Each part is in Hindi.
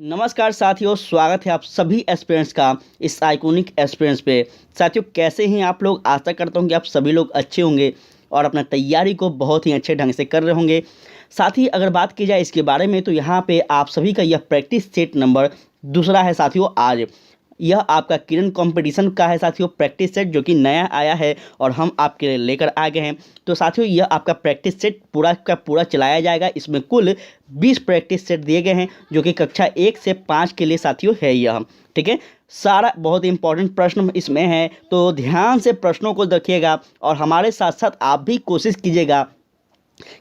नमस्कार साथियों, स्वागत है आप सभी एस्पिरेंट्स का इस आइकॉनिक एस्पिरेंट्स पे। साथियों, कैसे हैं आप लोग? आशा करता हूं कि आप सभी लोग अच्छे होंगे और अपना तैयारी को बहुत ही अच्छे ढंग से कर रहे होंगे। साथ ही अगर बात की जाए इसके बारे में तो यहाँ पे आप सभी का यह प्रैक्टिस सेट नंबर दूसरा है साथियों। आज यह आपका किरण कंपटीशन का है साथियों, प्रैक्टिस सेट जो कि नया आया है और हम आपके लिए लेकर आ गए हैं। तो साथियों, यह आपका प्रैक्टिस सेट पूरा का पूरा चलाया जाएगा। इसमें कुल 20 प्रैक्टिस सेट दिए गए हैं जो कि कक्षा 1 से 5 के लिए साथियों है यह। ठीक है, सारा बहुत इंपॉर्टेंट प्रश्न इसमें है, तो ध्यान से प्रश्नों को देखिएगा और हमारे साथ साथ आप भी कोशिश कीजिएगा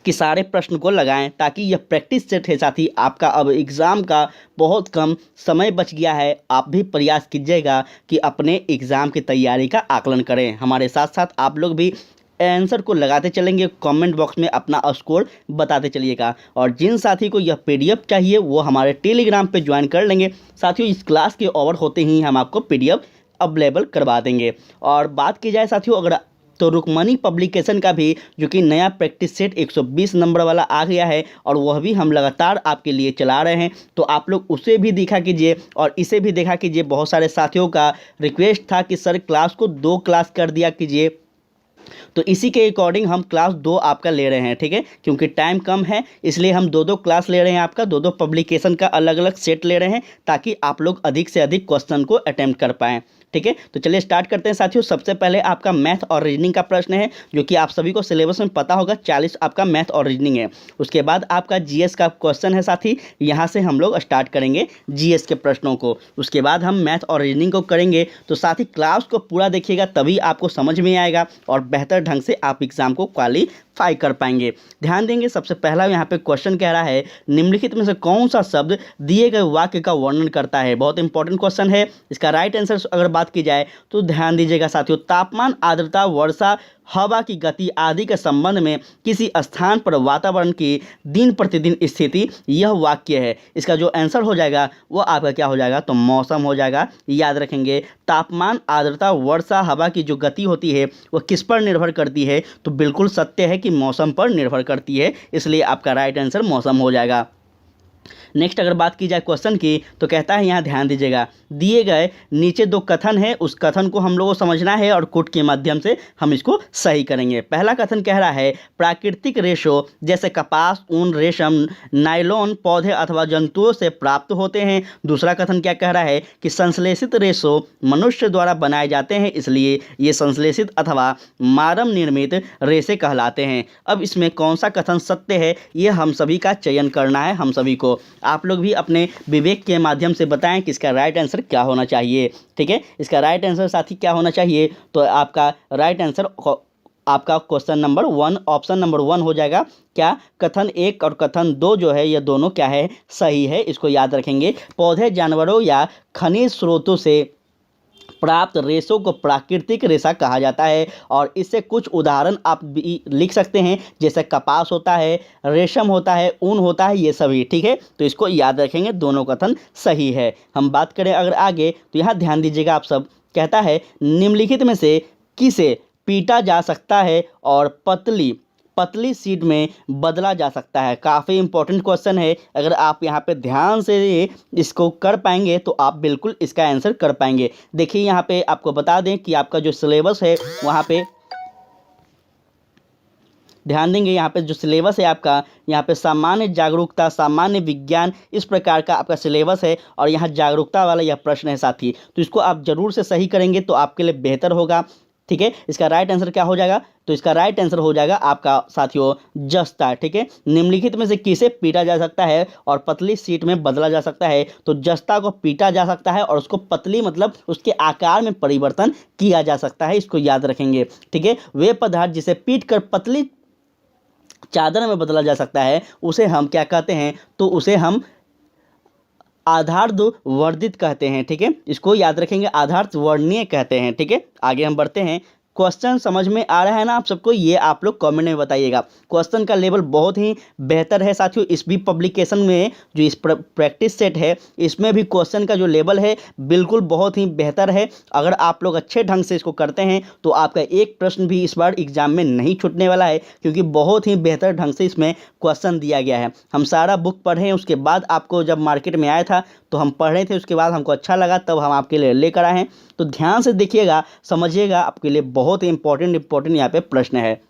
कि सारे प्रश्न को लगाएं, ताकि यह प्रैक्टिस सेट है साथी। आपका अब एग्ज़ाम का बहुत कम समय बच गया है। आप भी प्रयास कीजिएगा कि अपने एग्ज़ाम की तैयारी का आकलन करें। हमारे साथ साथ आप लोग भी आंसर को लगाते चलेंगे, कमेंट बॉक्स में अपना स्कोर बताते चलिएगा। और जिन साथी को यह पीडीएफ चाहिए वो हमारे टेलीग्राम पे ज्वाइन कर लेंगे साथियों। इस क्लास के ओवर होते ही हम आपको पीडीएफ अवेलेबल करवा देंगे। और बात की जाए साथियों अगर तो रुक्मणी पब्लिकेशन का भी जो कि नया प्रैक्टिस सेट 120 नंबर वाला आ गया है और वह भी हम लगातार आपके लिए चला रहे हैं, तो आप लोग उसे भी देखा कीजिए और इसे भी देखा कीजिए। बहुत सारे साथियों का रिक्वेस्ट था कि सर क्लास को 2 क्लास कर दिया कीजिए, तो इसी के अकॉर्डिंग हम क्लास 2 आपका ले रहे हैं। ठीक है, क्योंकि टाइम कम है इसलिए हम 2-2 क्लास ले रहे हैं आपका, 2-2 पब्लिकेशन का अलग अलग सेट ले रहे हैं ताकि आप लोग अधिक से अधिक क्वेश्चन को अटेम्प्ट कर पाएँ। ठीक है, तो चलिए स्टार्ट करते हैं साथियों। सबसे पहले आपका मैथ और रीजनिंग का प्रश्न है जो कि आप सभी को सिलेबस में पता होगा, 40 आपका मैथ और रीजनिंग है। उसके बाद आपका जीएस का क्वेश्चन है साथी, यहाँ से हम लोग स्टार्ट करेंगे जीएस के प्रश्नों को। उसके बाद हम मैथ और रीजनिंग को करेंगे। तो साथी क्लास को पूरा देखिएगा तभी आपको समझ में आएगा और बेहतर ढंग से आप एग्जाम को क्वालिफाई कर पाएंगे। ध्यान देंगे, सबसे पहला यहाँ पे क्वेश्चन कह रहा है निम्नलिखित में से कौन सा शब्द दिए गए वाक्य का वर्णन करता है। बहुत इंपॉर्टेंट क्वेश्चन है। इसका राइट आंसर अगर बात की जाए तो ध्यान दीजिएगा साथियों, तापमान, आर्द्रता, वर्षा, हवा की गति आदि के संबंध में किसी स्थान पर वातावरण की दिन प्रतिदिन स्थिति यह वाक्य है। इसका जो आंसर हो जाएगा वो आपका क्या हो जाएगा, तो मौसम हो जाएगा। याद रखेंगे, तापमान, आर्द्रता, वर्षा, हवा की जो गति होती है वो किस पर निर्भर करती है, तो बिल्कुल सत्य है कि मौसम पर निर्भर करती है, इसलिए आपका राइट आंसर मौसम हो जाएगा। नेक्स्ट अगर बात की जाए क्वेश्चन की तो कहता है, यहाँ ध्यान दीजिएगा, दिए गए नीचे 2 कथन है, उस कथन को हम लोगों को समझना है और कुट के माध्यम से हम इसको सही करेंगे। पहला कथन कह रहा है प्राकृतिक रेशो जैसे कपास, ऊन, रेशम, नायलॉन पौधे अथवा जंतुओं से प्राप्त होते हैं। दूसरा कथन क्या कह रहा है कि संश्लेषित रेशो मनुष्य द्वारा बनाए जाते हैं, इसलिए ये संश्लेषित अथवा मानव निर्मित रेशे कहलाते हैं। अब इसमें कौन सा कथन सत्य है ये हम सभी का चयन करना है। हम सभी को आप लोग भी अपने विवेक के माध्यम से बताएं कि इसका राइट आंसर क्या होना चाहिए। ठीक है, इसका राइट आंसर साथी क्या होना चाहिए, तो आपका राइट आंसर आपका क्वेश्चन नंबर 1 ऑप्शन नंबर 1 हो जाएगा। क्या कथन 1 और कथन 2 जो है ये दोनों क्या है, सही है। इसको याद रखेंगे। पौधे, जानवरों या खनिज स्रोतों से प्राप्त रेशों को प्राकृतिक रेशा कहा जाता है और इससे कुछ उदाहरण आप भी लिख सकते हैं, जैसे कपास होता है, रेशम होता है, ऊन होता है, ये सभी। ठीक है, तो इसको याद रखेंगे, दोनों कथन सही है। हम बात करें अगर आगे तो यहाँ ध्यान दीजिएगा आप सब। कहता है निम्नलिखित में से किसे पीटा जा सकता है और पतली सीट में बदला जा सकता है। काफ़ी इंपॉर्टेंट क्वेश्चन है। अगर आप यहाँ पे ध्यान से इसको कर पाएंगे तो आप बिल्कुल इसका आंसर कर पाएंगे। देखिए यहाँ पे आपको बता दें कि आपका जो सिलेबस है वहाँ पे ध्यान देंगे। यहाँ पे जो सिलेबस है आपका, यहाँ पे सामान्य जागरूकता, सामान्य विज्ञान, इस प्रकार का आपका सिलेबस है और यहाँ जागरूकता वाला यह प्रश्न है साथी। तो इसको आप ज़रूर से सही करेंगे तो आपके लिए बेहतर होगा। ठीक है, इसका राइट आंसर क्या हो जाएगा, तो इसका राइट आंसर हो जाएगा आपका साथियों जस्ता। ठीक है, निम्नलिखित में से किसे पीटा जा सकता है और पतली सीट में बदला जा सकता है, तो जस्ता को पीटा जा सकता है और उसको पतली मतलब उसके आकार में परिवर्तन किया जा सकता है। इसको याद रखेंगे। ठीक है, वे पदार्थ जिसे पीट कर पतली चादर में बदला जा सकता है उसे हम क्या कहते हैं, तो उसे हम आधार्ध वर्धित कहते हैं। ठीक है, इसको याद रखेंगे, आधार्ध वर्णनीय कहते हैं। ठीक है, आगे हम बढ़ते हैं। क्वेश्चन समझ में आ रहा है ना आप सबको, ये आप लोग कमेंट में बताइएगा। क्वेश्चन का लेवल बहुत ही बेहतर है साथियों। इस भी पब्लिकेशन में जो इस प्रैक्टिस सेट है, इसमें भी क्वेश्चन का जो लेवल है बिल्कुल बहुत ही बेहतर है। अगर आप लोग अच्छे ढंग से इसको करते हैं तो आपका एक प्रश्न भी इस बार एग्जाम में नहीं छूटने वाला है, क्योंकि बहुत ही बेहतर ढंग से इसमें क्वेश्चन दिया गया है। हम सारा बुक पढ़े, उसके बाद आपको जब मार्केट में आया था तो हम पढ़ रहे थे, उसके बाद हमको अच्छा लगा, तब हम आपके लिए लेकर आए हैं। तो ध्यान से देखिएगा, समझिएगा, आपके लिए बहुत ही इंपॉर्टेंट यहाँ पे प्रश्न है।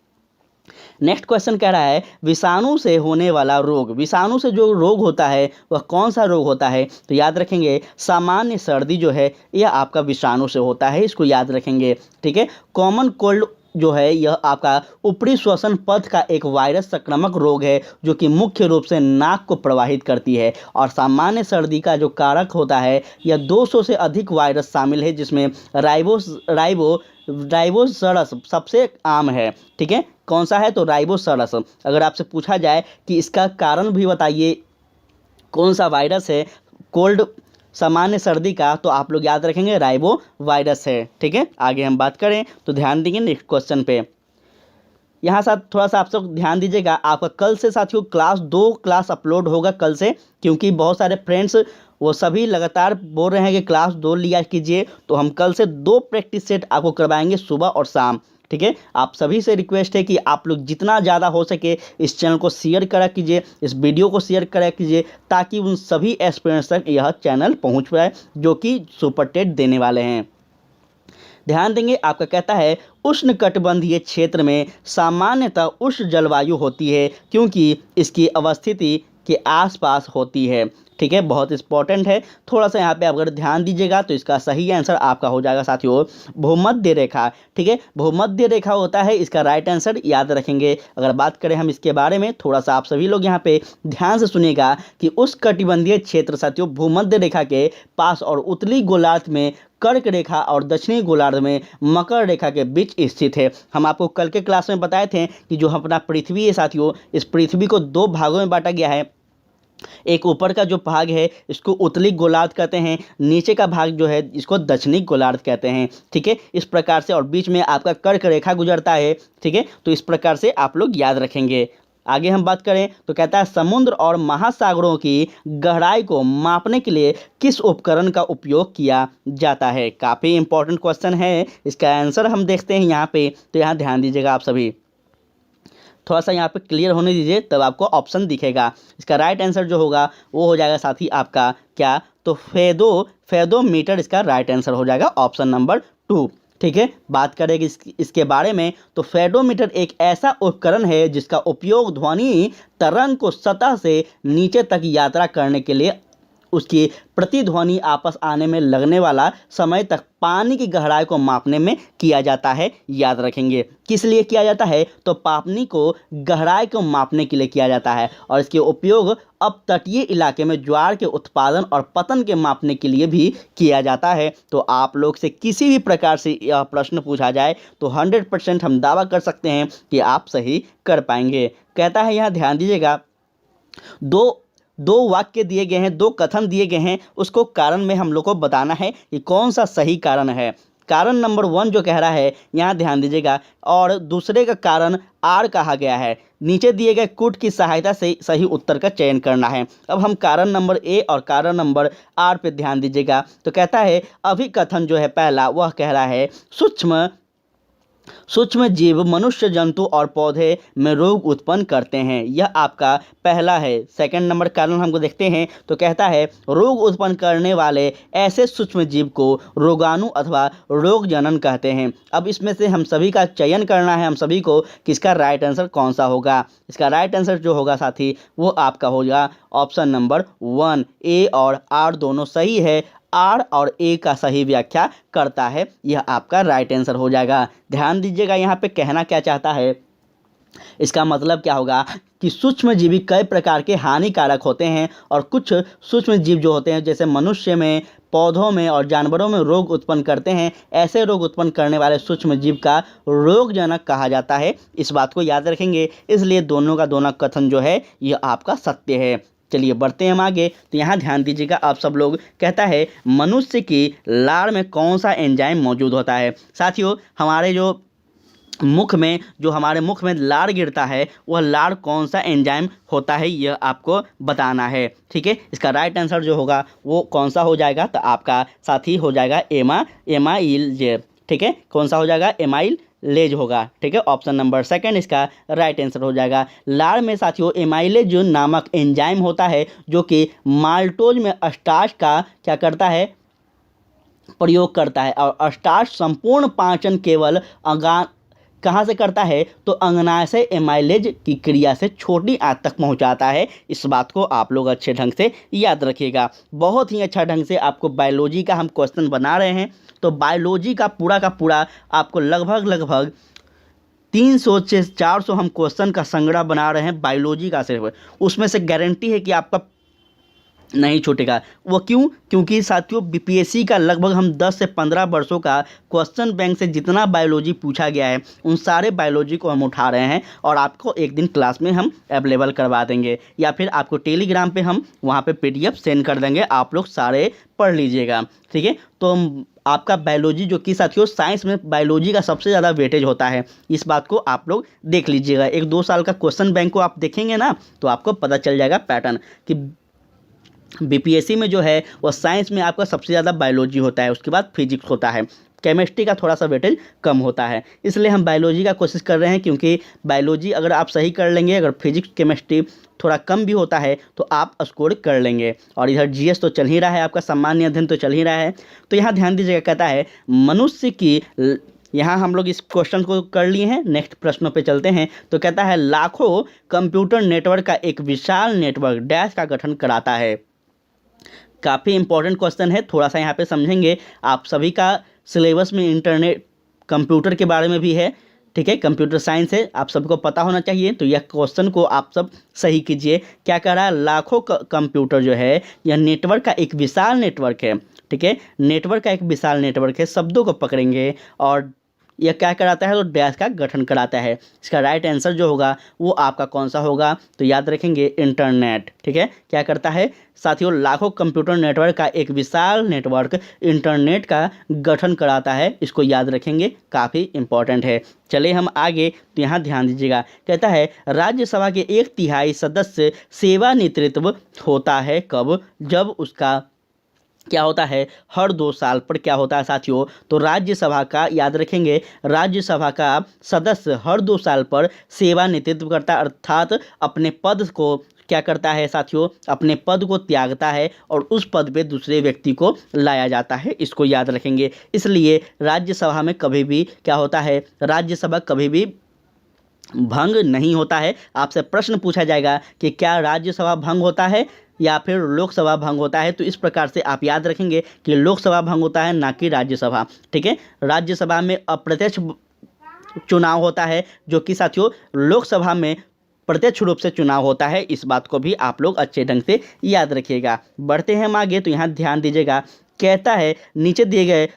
नेक्स्ट क्वेश्चन कह रहा है विषाणु से होने वाला रोग। विषाणु से जो रोग होता है वह कौन सा रोग होता है? तो याद रखेंगे सामान्य सर्दी जो है यह आपका विषाणु से होता है, इसको याद रखेंगे। ठीक है। कॉमन कोल्ड जो है यह आपका ऊपरी श्वसन पथ का एक वायरस संक्रामक रोग है जो कि मुख्य रूप से नाक को प्रवाहित करती है। और सामान्य सर्दी का जो कारक होता है यह 200 से अधिक वायरस शामिल है, जिसमें राइबोसरस सबसे आम है। ठीक है। कौन सा है? तो राइबोसरस। अगर आपसे पूछा जाए कि इसका कारण भी बताइए, कौन सा वायरस है कोल्ड सामान्य सर्दी का, तो आप लोग याद रखेंगे राइबो वायरस है। ठीक है। आगे हम बात करें तो ध्यान देंगे नेक्स्ट क्वेश्चन पे। यहाँ साथ थोड़ा सा आप सब ध्यान दीजिएगा, आपका कल से साथियों क्लास अपलोड होगा कल से, क्योंकि बहुत सारे फ्रेंड्स वो सभी लगातार बोल रहे हैं कि क्लास 2 लिया कीजिए। तो हम कल से 2 प्रैक्टिस सेट आपको करवाएंगे, सुबह और शाम। ठीक है। आप सभी से रिक्वेस्ट है कि आप लोग जितना ज़्यादा हो सके इस चैनल को शेयर करा कीजिए, इस वीडियो को शेयर करा कीजिए, ताकि उन सभी एस्पिरेंट्स तक यह चैनल पहुंच पाए जो कि सुपर टेट देने वाले हैं। ध्यान देंगे, आपका कहता है उष्णकटिबंधीय क्षेत्र में सामान्यतः उष्ण जलवायु होती है क्योंकि इसकी अवस्थिति के आसपास होती है। ठीक है। बहुत इंपॉर्टेंट है, थोड़ा सा यहाँ पे अगर ध्यान दीजिएगा तो इसका सही आंसर आपका हो जाएगा साथियों भूमध्य रेखा। ठीक है। भूमध्य रेखा होता है इसका राइट आंसर, याद रखेंगे। अगर बात करें हम इसके बारे में, थोड़ा सा आप सभी लोग यहाँ पे ध्यान से सुनिएगा कि उष्णकटिबंधीय क्षेत्र साथियों भूमध्य रेखा के पास और उत्तरी गोलार्ध में कर्क रेखा और दक्षिणी गोलार्ध में मकर रेखा के बीच स्थित है। हम आपको कल के क्लास में बताए थे कि जो अपना पृथ्वी है साथियों, इस पृथ्वी को 2 भागों में बांटा गया है। एक ऊपर का जो भाग है इसको उत्तरी गोलार्ध कहते हैं, नीचे का भाग जो है इसको दक्षिणी गोलार्ध कहते हैं। ठीक है। इस प्रकार से, और बीच में आपका कर्क रेखा गुजरता है। ठीक है। तो इस प्रकार से आप लोग याद रखेंगे। आगे हम बात करें तो कहता है समुद्र और महासागरों की गहराई को मापने के लिए किस उपकरण का उपयोग किया जाता है? काफ़ी इंपॉर्टेंट क्वेश्चन है, इसका आंसर हम देखते हैं यहाँ पे। तो यहाँ ध्यान दीजिएगा, आप सभी थोड़ा सा यहाँ पे क्लियर होने दीजिए, तब आपको ऑप्शन दिखेगा। इसका राइट आंसर जो होगा वो हो जाएगा साथी आपका क्या? तो फेदोमीटर इसका राइट आंसर हो जाएगा, ऑप्शन नंबर 2। ठीक है। बात करेंगे इसके बारे में तो फेडोमीटर एक ऐसा उपकरण है जिसका उपयोग ध्वनि तरंग को सतह से नीचे तक यात्रा करने के लिए उसकी प्रतिध्वनि आपस आने में लगने वाला समय तक पानी की गहराई को मापने में किया जाता है। याद रखेंगे किस लिए किया जाता है? तो पानी को गहराई को मापने के लिए किया जाता है, और इसके उपयोग अब तटीय इलाके में ज्वार के उत्पादन और पतन के मापने के लिए भी किया जाता है। तो आप लोग से किसी भी प्रकार से यह प्रश्न पूछा जाए तो 100% हम दावा कर सकते हैं कि आप सही कर पाएंगे। कहता है यहाँ ध्यान दीजिएगा, दो वाक्य दिए गए हैं, 2 कथन दिए गए हैं, उसको कारण में हम लोग को बताना है कि कौन सा सही कारण है। कारण नंबर 1 जो कह रहा है, यहाँ ध्यान दीजिएगा, और दूसरे का कारण आर कहा गया है। नीचे दिए गए कूट की सहायता से सही उत्तर का चयन करना है। अब हम कारण नंबर ए और कारण नंबर आर पे ध्यान दीजिएगा। तो कहता है अभिकथन जो है पहला, वह कह रहा है सूक्ष्म जीव मनुष्य, जंतु और पौधे में रोग उत्पन्न करते हैं। यह आपका पहला है। सेकंड नंबर कारण हमको देखते हैं तो कहता है रोग उत्पन्न करने वाले ऐसे सूक्ष्म जीव को रोगाणु अथवा रोग जनन कहते हैं। अब इसमें से हम सभी का चयन करना है, हम सभी को, किसका राइट आंसर कौन सा होगा। इसका राइट आंसर जो होगा साथी वो आपका होगा ऑप्शन नंबर 1। ए और आर दोनों सही है, आर और ए का सही व्याख्या करता है, यह आपका राइट आंसर हो जाएगा। ध्यान दीजिएगा यहाँ पे कहना क्या चाहता है, इसका मतलब क्या होगा कि सूक्ष्म जीवी कई प्रकार के हानिकारक होते हैं, और कुछ सूक्ष्म जीव जो होते हैं जैसे मनुष्य में, पौधों में और जानवरों में रोग उत्पन्न करते हैं। ऐसे रोग उत्पन्न करने वाले सूक्ष्म जीव का रोगजनक कहा जाता है। इस बात को याद रखेंगे, इसलिए दोनों का दोनों कथन जो है यह आपका सत्य है। चलिए बढ़ते हैं हम आगे। तो यहाँ ध्यान दीजिएगा आप सब लोग, कहता है मनुष्य की लार में कौन सा एंजाइम मौजूद होता है। साथियों हमारे जो मुख में जो हमारे मुख में लार गिरता है वह लार कौन सा एंजाइम होता है यह आपको बताना है। ठीक है, इसका राइट आंसर जो होगा वो कौन सा हो जाएगा, तो आपका साथी हो जाएगा एमाइलेज। ठीक है, कौन सा हो जाएगा, एमाइलेज होगा। ठीक है, ऑप्शन नंबर सेकंड इसका राइट आंसर हो जाएगा। लार में साथियों एमाइलेज नामक एंजाइम होता है जो कि माल्टोज में स्टार्च का क्या करता है, प्रयोग करता है। और स्टार्च संपूर्ण पाचन केवल कहाँ से करता है, तो अंगनाशय एमाइलेज की क्रिया से छोटी आंत तक पहुँचाता है। इस बात को आप लोग अच्छे ढंग से याद रखिएगा। बहुत ही अच्छा ढंग से आपको बायोलॉजी का हम क्वेश्चन बना रहे हैं। तो बायोलॉजी का पूरा आपको लगभग 300 से 400 हम क्वेश्चन का संग्रह बना रहे हैं बायोलॉजी का सिर्फ। उसमें से गारंटी है कि आपका नहीं छूटेगा। वो क्यों, क्योंकि साथियों बीपीएससी का लगभग हम 10 से 15 वर्षों का क्वेश्चन बैंक से जितना बायोलॉजी पूछा गया है उन सारे बायोलॉजी को हम उठा रहे हैं और आपको एक दिन क्लास में हम अवेलेबल करवा देंगे, या फिर आपको टेलीग्राम पे हम वहाँ पे पीडीएफ सेंड कर देंगे, आप लोग सारे पढ़ लीजिएगा। ठीक है, तो आपका बायोलॉजी जो कि साथियों साइंस में बायोलॉजी का सबसे ज़्यादा वेटेज होता है, इस बात को आप लोग देख लीजिएगा। 1-2 साल का क्वेश्चन बैंक को आप देखेंगे ना तो आपको पता चल जाएगा पैटर्न कि बीपीएससी में जो है वो साइंस में आपका सबसे ज़्यादा बायोलॉजी होता है, उसके बाद फिजिक्स होता है, केमिस्ट्री का थोड़ा सा वेटेज कम होता है। इसलिए हम बायोलॉजी का कोशिश कर रहे हैं, क्योंकि बायोलॉजी अगर आप सही कर लेंगे, अगर फिजिक्स केमिस्ट्री थोड़ा कम भी होता है तो आप स्कोर कर लेंगे। और इधर जीएस तो चल ही रहा है, आपका सामान्य अध्ययन तो चल ही रहा है। तो यहाँ ध्यान दीजिएगा, कहता है मनुष्य की, यहाँ हम लोग इस क्वेश्चन को कर लिए हैं, नेक्स्ट प्रश्नों पे चलते हैं। तो कहता है लाखों कंप्यूटर नेटवर्क का एक विशाल नेटवर्क डैश का गठन कराता है। काफ़ी इंपॉर्टेंट क्वेश्चन है, थोड़ा सा यहाँ पे समझेंगे। आप सभी का सिलेबस में इंटरनेट कंप्यूटर के बारे में भी है। ठीक है, कंप्यूटर साइंस है, आप सबको पता होना चाहिए। तो यह क्वेश्चन को आप सब सही कीजिए। क्या कह रहा है, लाखों कंप्यूटर जो है यह नेटवर्क का एक विशाल नेटवर्क है। ठीक है, नेटवर्क का एक विशाल नेटवर्क है, शब्दों को पकड़ेंगे और यह क्या कराता है, तो डैश का गठन कराता है। इसका राइट आंसर जो होगा वो आपका कौन सा होगा, तो याद रखेंगे इंटरनेट। ठीक है, क्या करता है साथियों, लाखों कंप्यूटर नेटवर्क का एक विशाल नेटवर्क इंटरनेट का गठन कराता है। इसको याद रखेंगे, काफ़ी इंपॉर्टेंट है। चलिए हम आगे, तो यहाँ ध्यान दीजिएगा। कहता है राज्यसभा के 1/3 सदस्य सेवानिवृत्त होता है कब, जब उसका क्या होता है, हर 2 साल पर क्या होता है साथियों, तो राज्यसभा का याद रखेंगे, राज्यसभा का सदस्य हर 2 साल पर सेवानिवृत्त करता है, अर्थात अपने पद को क्या करता है साथियों, अपने पद को त्यागता है और उस पद पे दूसरे व्यक्ति को लाया जाता है। इसको याद रखेंगे। इसलिए राज्यसभा में कभी भी क्या होता है, राज्यसभा कभी भी भंग नहीं होता है। आपसे प्रश्न पूछा जाएगा कि क्या राज्यसभा भंग होता है या फिर लोकसभा भंग होता है, तो इस प्रकार से आप याद रखेंगे कि लोकसभा भंग होता है, ना कि राज्यसभा। ठीक है, राज्यसभा में अप्रत्यक्ष चुनाव होता है, जो कि साथियों लोकसभा में प्रत्यक्ष रूप से चुनाव होता है। इस बात को भी आप लोग अच्छे ढंग से याद रखिएगा। बढ़ते हैं हम आगे, तो यहाँ ध्यान दीजिएगा। कहता है नीचे दिए गए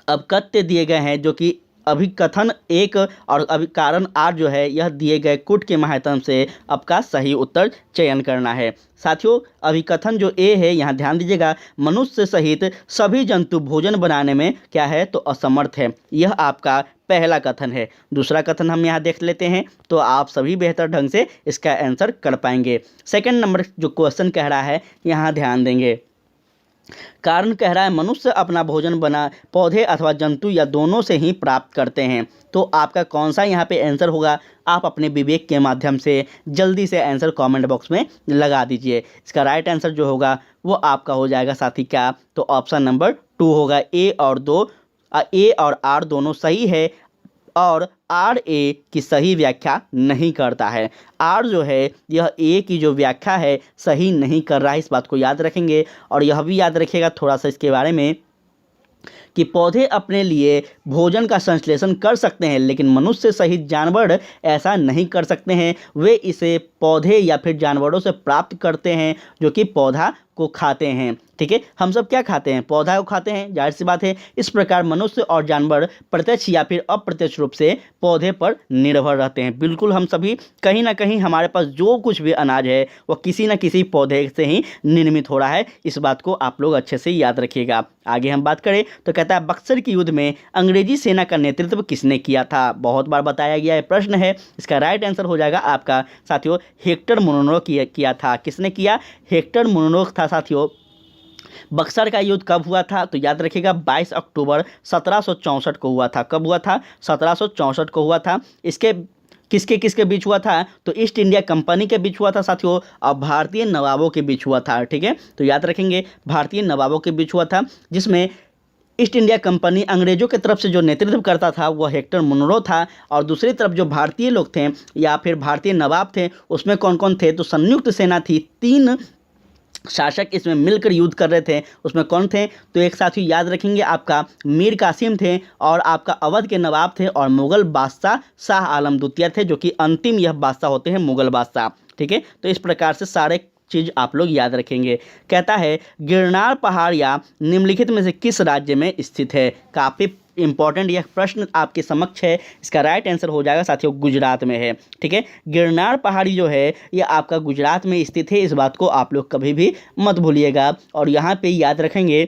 अवकथ्य दिए गए हैं, जो कि अभिकथन 1 और अभिकारण 8 जो है यह दिए गए कुट के माध्यम से आपका सही उत्तर चयन करना है। साथियों अभिकथन जो ए है, यहाँ ध्यान दीजिएगा, मनुष्य सहित सभी जंतु भोजन बनाने में क्या है, तो असमर्थ है। यह आपका पहला कथन है। दूसरा कथन हम यहाँ देख लेते हैं, तो आप सभी बेहतर ढंग से इसका आंसर कर पाएंगे। सेकंड नंबर जो क्वेश्चन कह रहा है, यहाँ ध्यान देंगे। कारण कह रहा है मनुष्य अपना भोजन बना पौधे अथवा जंतु या दोनों से ही प्राप्त करते हैं। तो आपका कौन सा यहाँ पे आंसर होगा, आप अपने विवेक के माध्यम से जल्दी से आंसर कमेंट बॉक्स में लगा दीजिए। इसका राइट आंसर जो होगा वो आपका हो जाएगा साथी क्या, तो ऑप्शन नंबर 2 होगा। ए और आर दोनों सही है और आर ए की सही व्याख्या नहीं करता है। आर जो है यह ए की जो व्याख्या है सही नहीं कर रहा है, इस बात को याद रखेंगे। और यह भी याद रखिएगा थोड़ा सा इसके बारे में कि पौधे अपने लिए भोजन का संश्लेषण कर सकते हैं, लेकिन मनुष्य सहित जानवर ऐसा नहीं कर सकते हैं। वे इसे पौधे या फिर जानवरों से प्राप्त करते हैं जो कि पौधा को खाते हैं। ठीक है, हम सब क्या खाते हैं? पौधा को खाते हैं, जाहिर सी बात है। इस प्रकार मनुष्य और जानवर प्रत्यक्ष या फिर अप्रत्यक्ष रूप से पौधे पर निर्भर रहते हैं। बिल्कुल, हम सभी कहीं ना कहीं हमारे पास जो कुछ भी अनाज है वह किसी न किसी पौधे से ही निर्मित हो रहा है। इस बात को आप लोग अच्छे से याद रखिएगा। आगे हम बात करें तो कहता है बक्सर के युद्ध में अंग्रेजी सेना का नेतृत्व किसने किया था? बहुत बार बताया गया है प्रश्न है। इसका राइट आंसर हो जाएगा आपका साथियों हेक्टर मोनरो किया था। किसने किया? हेक्टर मोनरो था साथियों। बक्सर का युद्ध कब हुआ था? तो याद रखिएगा 22 अक्टूबर 1764 को हुआ था। कब हुआ था? 1764 को हुआ था। इसके किसके किसके बीच हुआ था? तो ईस्ट इंडिया कंपनी के बीच हुआ था साथियों, और भारतीय नवाबों के बीच हुआ था। ठीक है, तो याद रखेंगे भारतीय नवाबों के बीच हुआ था, जिसमें ईस्ट इंडिया कंपनी अंग्रेजों की तरफ से जो नेतृत्व करता था वह हेक्टर मोनरो था, और दूसरी तरफ जो भारतीय लोग थे या फिर भारतीय नवाब थे उसमें कौन कौन थे? तो संयुक्त सेना थी। 3 शासक इसमें मिलकर युद्ध कर रहे थे। उसमें कौन थे? तो एक साथी याद रखेंगे आपका मीर कासिम थे, और आपका अवध के नवाब थे, और मुगल बादशाह शाह आलम द्वितीय थे, जो कि अंतिम यह बादशाह होते हैं मुगल बादशाह। ठीक है, तो इस प्रकार से सारे चीज़ आप लोग याद रखेंगे। कहता है गिरनार पहाड़ या निम्नलिखित में से किस राज्य में स्थित है? काफ़ी इंपॉर्टेंट यह प्रश्न आपके समक्ष है। इसका राइट आंसर हो जाएगा साथियों गुजरात में है। ठीक है, गिरनार पहाड़ी जो है यह आपका गुजरात में स्थित है। इस बात को आप लोग कभी भी मत भूलिएगा। और यहाँ पे याद रखेंगे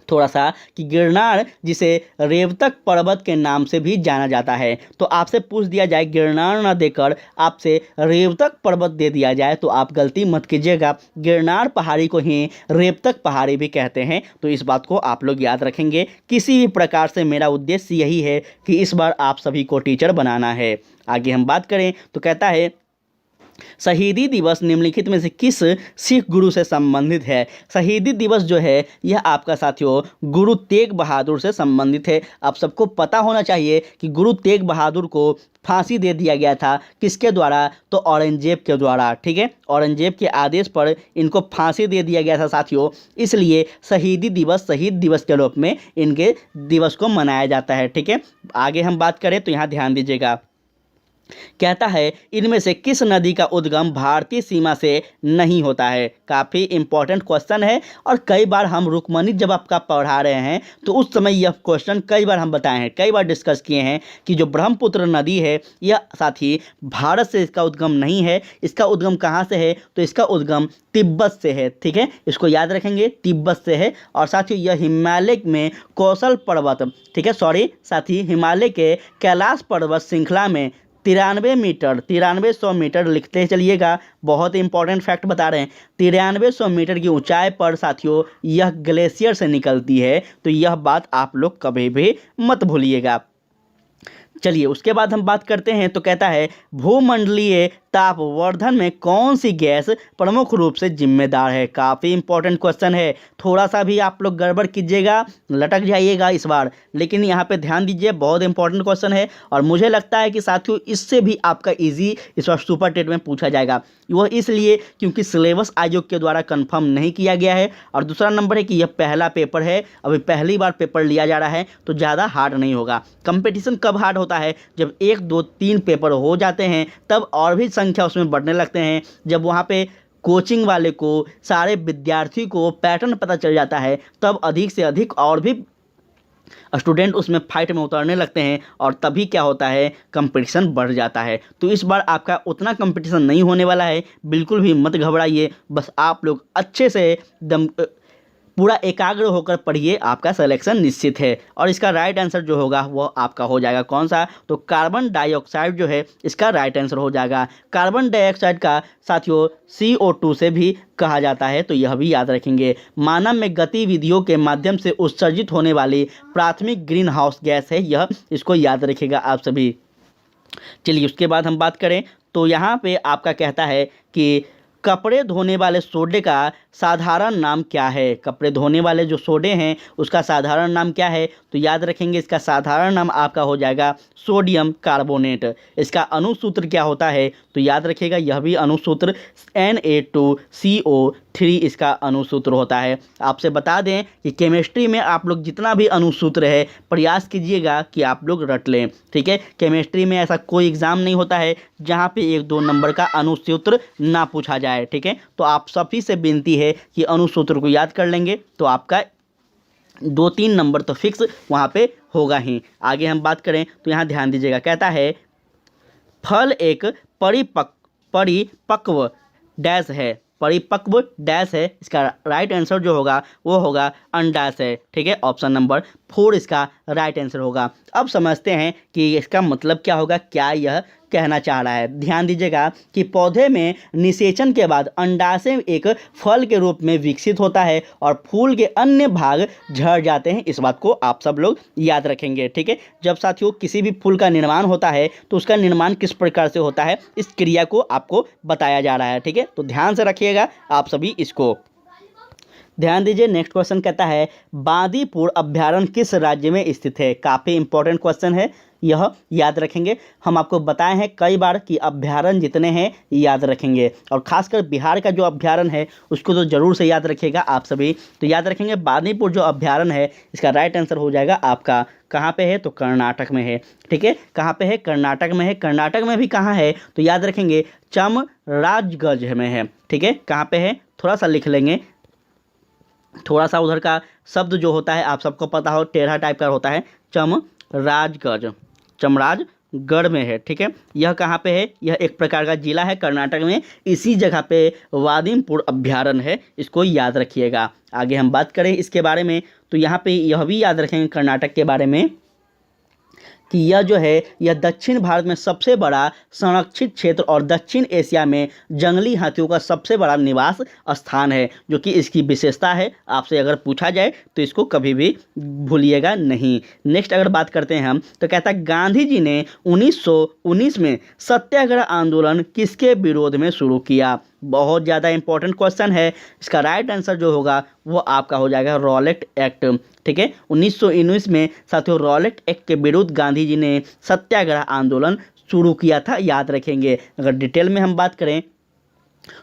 थोड़ा सा कि गिरनार जिसे रेवतक पर्वत के नाम से भी जाना जाता है, तो आपसे पूछ दिया जाए गिरनार ना देकर आपसे रेवतक पर्वत दे दिया जाए तो आप गलती मत कीजिएगा। गिरनार पहाड़ी को ही रेवतक पहाड़ी भी कहते हैं। तो इस बात को आप लोग याद रखेंगे। किसी भी प्रकार से मेरा उद्देश्य यही है कि इस बार आप सभी को टीचर बनाना है। आगे हम बात करें तो कहता है शहीदी दिवस निम्नलिखित में से किस सिख गुरु से संबंधित है? शहीदी दिवस जो है यह आपका साथियों गुरु तेग बहादुर से संबंधित है। आप सबको पता होना चाहिए कि गुरु तेग बहादुर को फांसी दे दिया गया था। किसके द्वारा? तो औरंगजेब के द्वारा। ठीक है, औरंगजेब के आदेश पर इनको फांसी दे दिया गया था साथियों। इसलिए शहीदी दिवस शहीद दिवस के रूप में इनके दिवस को मनाया जाता है। ठीक है, आगे हम बात करें तो यहाँ ध्यान दीजिएगा। कहता है इनमें से किस नदी का उद्गम भारतीय सीमा से नहीं होता है? काफ़ी इंपॉर्टेंट क्वेश्चन है, और कई बार हम रुक्मणी जब आपका पढ़ा रहे हैं तो उस समय यह क्वेश्चन कई बार हम बताए हैं, कई बार डिस्कस किए हैं कि जो ब्रह्मपुत्र नदी है यह साथी भारत से इसका उद्गम नहीं है। इसका उद्गम कहाँ से है? तो इसका उद्गम तिब्बत से है। ठीक है, इसको याद रखेंगे, तिब्बत से है। और साथियों यह हिमालय में कौशल पर्वत, ठीक है सॉरी साथी, हिमालय के कैलाश पर्वत श्रृंखला में 9300 मीटर लिखते चलिएगा। बहुत इंपॉर्टेंट फैक्ट बता रहे हैं। 9300 मीटर की ऊंचाई पर साथियों यह ग्लेशियर से निकलती है। तो यह बात आप लोग कभी भी मत भूलिएगा। चलिए उसके बाद हम बात करते हैं तो कहता है भूमंडलीय तापवर्धन में कौन सी गैस प्रमुख रूप से जिम्मेदार है? काफ़ी इंपॉर्टेंट क्वेश्चन है। थोड़ा सा भी आप लोग गड़बड़ कीजिएगा, लटक जाइएगा इस बार, लेकिन यहाँ पे ध्यान दीजिए, बहुत इंपॉर्टेंट क्वेश्चन है। और मुझे लगता है कि साथियों इससे भी आपका इजी इस बार सुपर टेट में पूछा जाएगा। वह इसलिए क्योंकि सिलेबस आयोग के द्वारा कंफर्म नहीं किया गया है, और दूसरा नंबर है कि यह पहला पेपर है, अभी पहली बार पेपर लिया जा रहा है, तो ज़्यादा हार्ड नहीं होगा। कंपटीशन कब हार्ड होता है? जब 1 2 3 पेपर हो जाते हैं, तब और भी संख्या उसमें बढ़ने लगते हैं। जब वहाँ पे कोचिंग वाले को, सारे विद्यार्थी को पैटर्न पता चल जाता है, तब अधिक से अधिक और भी स्टूडेंट उसमें फाइट में उतरने लगते हैं, और तभी क्या होता है, कंपटीशन बढ़ जाता है। तो इस बार आपका उतना कंपटीशन नहीं होने वाला है, बिल्कुल भी मत घबराइए। बस आप लोग अच्छे से पूरा एकाग्र होकर पढ़िए, आपका सिलेक्शन निश्चित है। और इसका राइट आंसर जो होगा वो आपका हो जाएगा कौन सा? तो कार्बन डाइऑक्साइड जो है इसका राइट आंसर हो जाएगा। कार्बन डाइऑक्साइड का साथियों CO2 से भी कहा जाता है, तो यह भी याद रखेंगे। मानव में गतिविधियों के माध्यम से उत्सर्जित होने वाली प्राथमिक ग्रीन हाउस गैस है यह, इसको याद रखिएगा आप सभी। चलिए उसके बाद हम बात करें तो यहाँ पे आपका कहता है कि कपड़े धोने वाले सोडे का साधारण नाम क्या है? कपड़े धोने वाले जो सोडे हैं उसका साधारण नाम क्या है? तो याद रखेंगे इसका साधारण नाम आपका हो जाएगा सोडियम कार्बोनेट। इसका अणुसूत्र क्या होता है? तो याद रखिएगा यह भी अणुसूत्र Na2CO 3 इसका अनुसूत्र होता है। आपसे बता दें कि केमिस्ट्री में आप लोग जितना भी अनुसूत्र है प्रयास कीजिएगा कि आप लोग रट लें, ठीक है। केमिस्ट्री में ऐसा कोई एग्ज़ाम नहीं होता है जहाँ पे 1-2 नंबर का अनुसूत्र ना पूछा जाए, ठीक है। तो आप सभी से विनती है कि अनुसूत्र को याद कर लेंगे तो आपका 2-3 नंबर तो फिक्स वहाँ पे होगा ही। आगे हम बात करें तो यहाँ ध्यान दीजिएगा, कहता है फल एक परिपक्व डैश है, परिपक्व डैश है। इसका राइट आंसर जो होगा वो होगा अनडैश है, ठीक है। ऑप्शन नंबर 4 इसका राइट आंसर होगा। अब समझते हैं कि इसका मतलब क्या होगा, क्या यह कहना चाह रहा है। ध्यान दीजिएगा कि पौधे में निषेचन के बाद अंडाशय एक फल के रूप में विकसित होता है और फूल के अन्य भाग झड़ जाते हैं। इस बात को आप सब लोग याद रखेंगे, ठीक है। जब साथियों किसी भी फूल का निर्माण होता है तो उसका निर्माण किस प्रकार से होता है, इस क्रिया को आपको बताया जा रहा है, ठीक है। तो ध्यान से रखिएगा आप सभी इसको। ध्यान दीजिए, नेक्स्ट क्वेश्चन कहता है बांदीपुर अभ्यारण्य किस राज्य में स्थित है। काफ़ी इंपॉर्टेंट क्वेश्चन है, यह याद रखेंगे। हम आपको बताए हैं कई बार कि अभ्यारण्य जितने हैं याद रखेंगे, और खासकर बिहार का जो अभ्यारण्य है उसको तो ज़रूर से याद रखिएगा आप सभी। तो याद रखेंगे बांदीपुर जो अभ्यारण्य है इसका राइट आंसर हो जाएगा आपका, कहाँ पे है तो कर्नाटक में है, ठीक है। कहाँ पे है, कर्नाटक में है। कर्नाटक में भी कहाँ है तो याद रखेंगे चामराजगंज में है, ठीक है। कहाँ पे है थोड़ा सा लिख लेंगे, थोड़ा सा उधर का शब्द जो होता है आप सबको पता हो, टेढ़ा टाइप का होता है। चामराजगंज, चामराजगढ़ में है, ठीक है। यह कहाँ पे है, यह एक प्रकार का जिला है कर्नाटक में। इसी जगह पे वादिमपुर अभ्यारण्य है, इसको याद रखिएगा। आगे हम बात करें इसके बारे में तो यहाँ पे यह भी याद रखेंगे कर्नाटक के बारे में कि यह जो है यह दक्षिण भारत में सबसे बड़ा संरक्षित क्षेत्र और दक्षिण एशिया में जंगली हाथियों का सबसे बड़ा निवास स्थान है, जो कि इसकी विशेषता है। आपसे अगर पूछा जाए तो इसको कभी भी भूलिएगा नहीं। नेक्स्ट अगर बात करते हैं हम तो कहता है गांधी जी ने 1919 में सत्याग्रह आंदोलन किसके विरोध में शुरू किया। बहुत ज़्यादा इंपॉर्टेंट क्वेश्चन है। इसका राइट आंसर जो होगा वो आपका हो जाएगा रॉलेट एक्ट, ठीक है। 1919 में साथियों रॉलेट एक्ट के विरुद्ध गांधी जी ने सत्याग्रह आंदोलन शुरू किया था, याद रखेंगे। अगर डिटेल में हम बात करें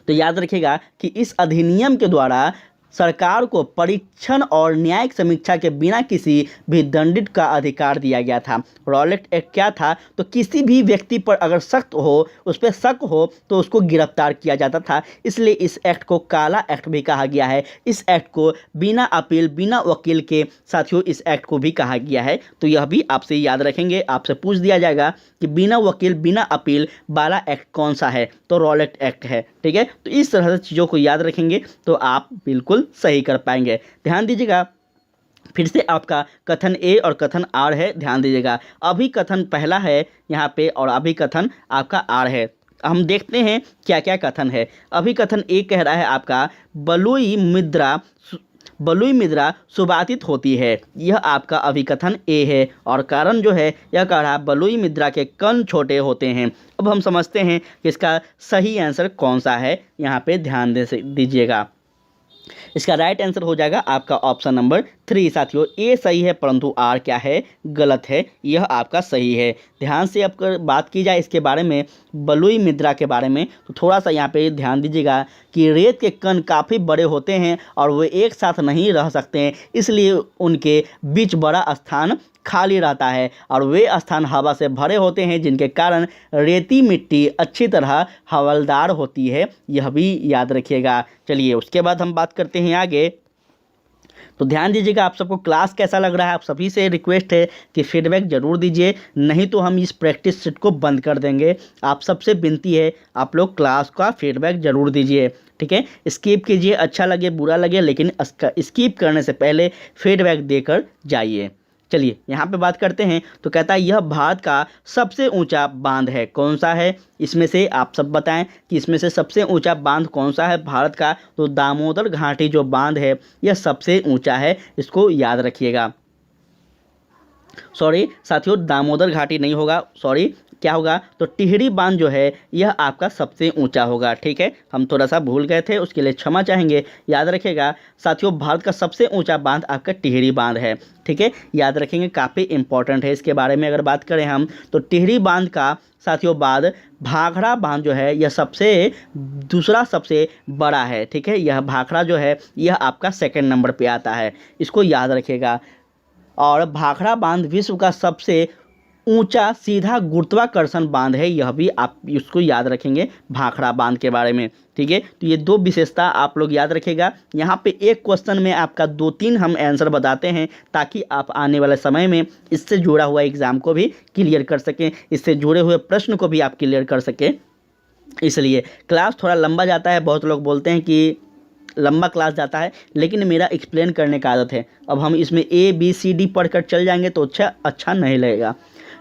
तो याद रखिएगा कि इस अधिनियम के द्वारा सरकार को परीक्षण और न्यायिक समीक्षा के बिना किसी भी दंडित का अधिकार दिया गया था। रॉलेट एक्ट क्या था तो किसी भी व्यक्ति पर अगर शक हो, उस पर शक हो तो उसको गिरफ्तार किया जाता था। इसलिए इस एक्ट को काला एक्ट भी कहा गया है। इस एक्ट को बिना अपील बिना वकील के साथियों इस एक्ट को भी कहा गया है। तो यह भी आपसे याद रखेंगे, आपसे पूछ दिया जाएगा कि बिना वकील बिना अपील वाला एक्ट कौन सा है तो रॉलेट एक्ट है, ठीक है। तो इस तरह से चीज़ों को याद रखेंगे तो आप बिल्कुल सही कर पाएंगे। ध्यान दीजिएगा, फिर से आपका कथन ए और कथन आर है, ध्यान दीजिएगा। अभी कथन पहला है यहाँ पे और अभी कथन आपका आर है। हम देखते हैं क्या क्या कथन है। अभी कथन ए कह रहा है आपका बलुई मुद्रा सुबाधित होती है, यह आपका अभिकथन ए है। और कारण जो है यह कह रहा है बलुई मुद्रा के कण छोटे होते हैं। अब हम समझते हैं कि इसका सही आंसर कौन सा है, यहाँ पे ध्यान दीजिएगा। इसका राइट आंसर हो जाएगा आपका ऑप्शन नंबर 3 साथियों। ए सही है परंतु आर क्या है, गलत है। यह आपका सही है। ध्यान से अब बात की जाए इसके बारे में, बलुई मुद्रा के बारे में, तो थोड़ा सा यहाँ पे ध्यान दीजिएगा कि रेत के कण काफ़ी बड़े होते हैं और वे एक साथ नहीं रह सकते हैं, इसलिए उनके बीच बड़ा स्थान खाली रहता है और वे स्थान हवा से भरे होते हैं, जिनके कारण रेती मिट्टी अच्छी तरह हवादार होती है। यह भी याद रखिएगा। चलिए उसके बाद हम बात करते हैं आगे। तो ध्यान दीजिएगा, आप सबको क्लास कैसा लग रहा है। आप सभी से रिक्वेस्ट है कि फीडबैक ज़रूर दीजिए, नहीं तो हम इस प्रैक्टिस सेट को बंद कर देंगे। आप सबसे विनती है आप लोग क्लास का फीडबैक ज़रूर दीजिए, ठीक है। स्किप कीजिए, अच्छा लगे बुरा लगे, लेकिन स्किप करने से पहले फीडबैक देकर जाइए। चलिए यहाँ पे बात करते हैं। तो कहता है यह भारत का सबसे ऊंचा बांध है, कौन सा है इसमें से, आप सब बताएं कि इसमें से सबसे ऊंचा बांध कौन सा है भारत का। तो दामोदर घाटी जो बांध है यह सबसे ऊंचा है, इसको याद रखिएगा। सॉरी साथियों, दामोदर घाटी नहीं होगा, सॉरी क्या होगा, तो टिहरी बांध जो है यह आपका सबसे ऊंचा होगा। ठीक है, हम थोड़ा सा भूल गए थे, उसके लिए क्षमा चाहेंगे। याद रखिएगा साथियों, भारत का सबसे ऊंचा बांध आपका टिहरी बांध है। ठीक है, याद रखेंगे, काफ़ी इंपॉर्टेंट है। इसके बारे में अगर बात करें हम, तो टिहरी बांध का साथियों बाद भाखड़ा बांध जो है यह दूसरा सबसे बड़ा है। ठीक है, यह भाखड़ा जो है यह आपका सेकंड नंबर पे आता है, इसको याद रखिएगा। और भाखड़ा बांध विश्व का सबसे ऊंचा सीधा गुरुत्वाकर्षण बांध है, यह भी आप इसको याद रखेंगे भाखड़ा बांध के बारे में। ठीक है, तो ये दो विशेषता आप लोग याद रखिएगा। यहाँ पे एक क्वेश्चन में आपका 2-3 हम आंसर बताते हैं, ताकि आप आने वाले समय में इससे जुड़ा हुआ एग्ज़ाम को भी क्लियर कर सकें, इससे जुड़े हुए प्रश्न को भी आप क्लियर कर सकें। इसलिए क्लास थोड़ा लंबा जाता है, बहुत लोग बोलते हैं कि लंबा क्लास जाता है, लेकिन मेरा एक्सप्लेन करने का आदत है। अब हम इसमें ABCD पढ़कर चल जाएंगे तो अच्छा नहीं लगेगा,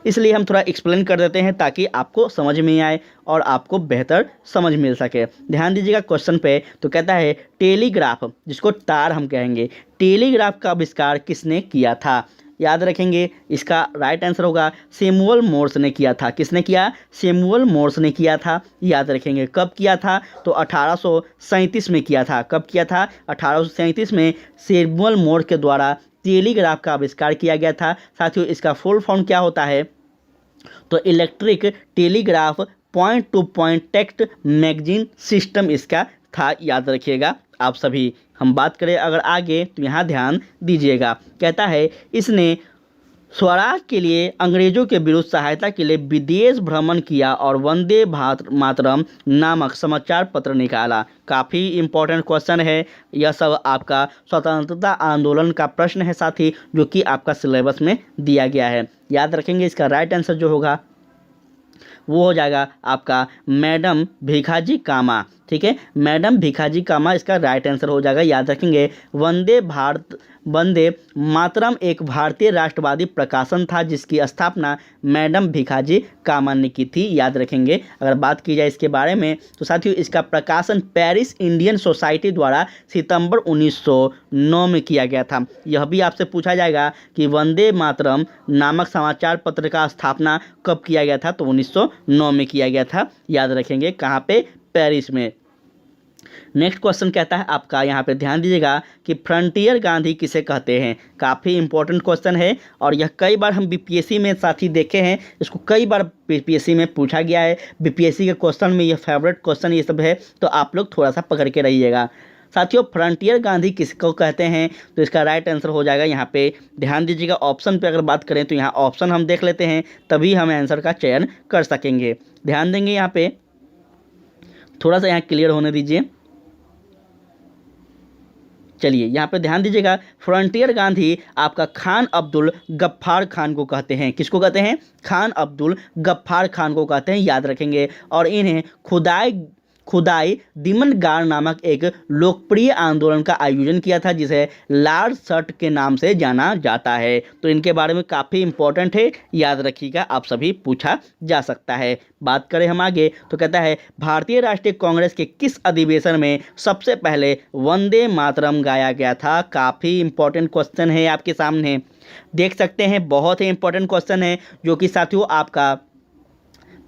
इसलिए हम थोड़ा एक्सप्लेन कर देते हैं ताकि आपको समझ में आए और आपको बेहतर समझ मिल सके। ध्यान दीजिएगा क्वेश्चन पे, तो कहता है टेलीग्राफ, जिसको तार हम कहेंगे, टेलीग्राफ का आविष्कार किसने किया था? याद रखेंगे, इसका राइट आंसर होगा सैमुअल मोर्स ने किया था। किसने किया? सैमुअल मोर्स ने किया था। याद रखेंगे कब किया था? तो 1837 में किया था। कब किया था? 1837 में सैमुअल मोर्स के द्वारा टेलीग्राफ का आविष्कार किया गया था। साथियों, इसका फुल फॉर्म क्या होता है? तो electric telegraph point two point text magazine system इसका था। याद रखिएगा आप सभी। हम बात करें अगर आगे, तो यहाँ ध्यान दीजिएगा। कहता है इसने स्वराज के लिए अंग्रेजों के विरुद्ध सहायता के लिए विदेश भ्रमण किया और वंदे मातरम नामक समाचार पत्र निकाला। काफ़ी इंपॉर्टेंट क्वेश्चन है। यह सब आपका स्वतंत्रता आंदोलन का प्रश्न है साथी, जो कि आपका सिलेबस में दिया गया है। याद रखेंगे, इसका राइट आंसर जो होगा वो हो जाएगा आपका मैडम भीखाजी कामा। ठीक है, मैडम भीखाजी कामा इसका राइट आंसर हो जाएगा। याद रखेंगे, वंदे मातरम एक भारतीय राष्ट्रवादी प्रकाशन था, जिसकी स्थापना मैडम भीखाजी कामा ने की थी। याद रखेंगे, अगर बात की जाए इसके बारे में, तो साथियों इसका प्रकाशन पेरिस इंडियन सोसाइटी द्वारा सितंबर 1909 में किया गया था। यह भी आपसे पूछा जाएगा कि वंदे मातरम नामक समाचार पत्र का स्थापना कब किया गया था? तो 1909 में किया गया था। याद रखेंगे, कहाँ पे? पेरिस में। नेक्स्ट क्वेश्चन कहता है आपका, यहाँ पे ध्यान दीजिएगा कि फ्रंटियर गांधी किसे कहते हैं। काफ़ी इंपॉर्टेंट क्वेश्चन है और यह कई बार हम बीपीएससी में साथी देखे हैं, इसको कई बार बीपीएससी में पूछा गया है। बीपीएससी के क्वेश्चन में यह फेवरेट क्वेश्चन ये सब है, तो आप लोग थोड़ा सा पकड़ के रहिएगा। साथियों, फ्रंटियर गांधी किसको कहते हैं? तो इसका राइट आंसर हो जाएगा, यहाँ पे ध्यान दीजिएगा, ऑप्शन पे अगर बात करें तो यहाँ ऑप्शन हम देख लेते हैं, तभी हम आंसर का चयन कर सकेंगे। ध्यान देंगे, यहाँ पे थोड़ा सा यहाँ क्लियर होने दीजिए। चलिए, यहाँ पे ध्यान दीजिएगा, फ्रंटियर गांधी आपका खान अब्दुल गफ्फार खान को कहते हैं। किसको कहते हैं? खान अब्दुल गफ्फार खान को कहते हैं। याद रखेंगे, और इन्हें खुदाई दिमनगार नामक एक लोकप्रिय आंदोलन का आयोजन किया था, जिसे लाल शर्ट के नाम से जाना जाता है। तो इनके बारे में काफ़ी इंपॉर्टेंट है, याद रखिएगा, आप सभी पूछा जा सकता है। बात करें हम आगे, तो कहता है भारतीय राष्ट्रीय कांग्रेस के किस अधिवेशन में सबसे पहले वंदे मातरम गाया गया था? काफ़ी इंपॉर्टेंट क्वेश्चन है आपके सामने, देख सकते हैं, बहुत ही इंपॉर्टेंट क्वेश्चन है, जो कि साथियों आपका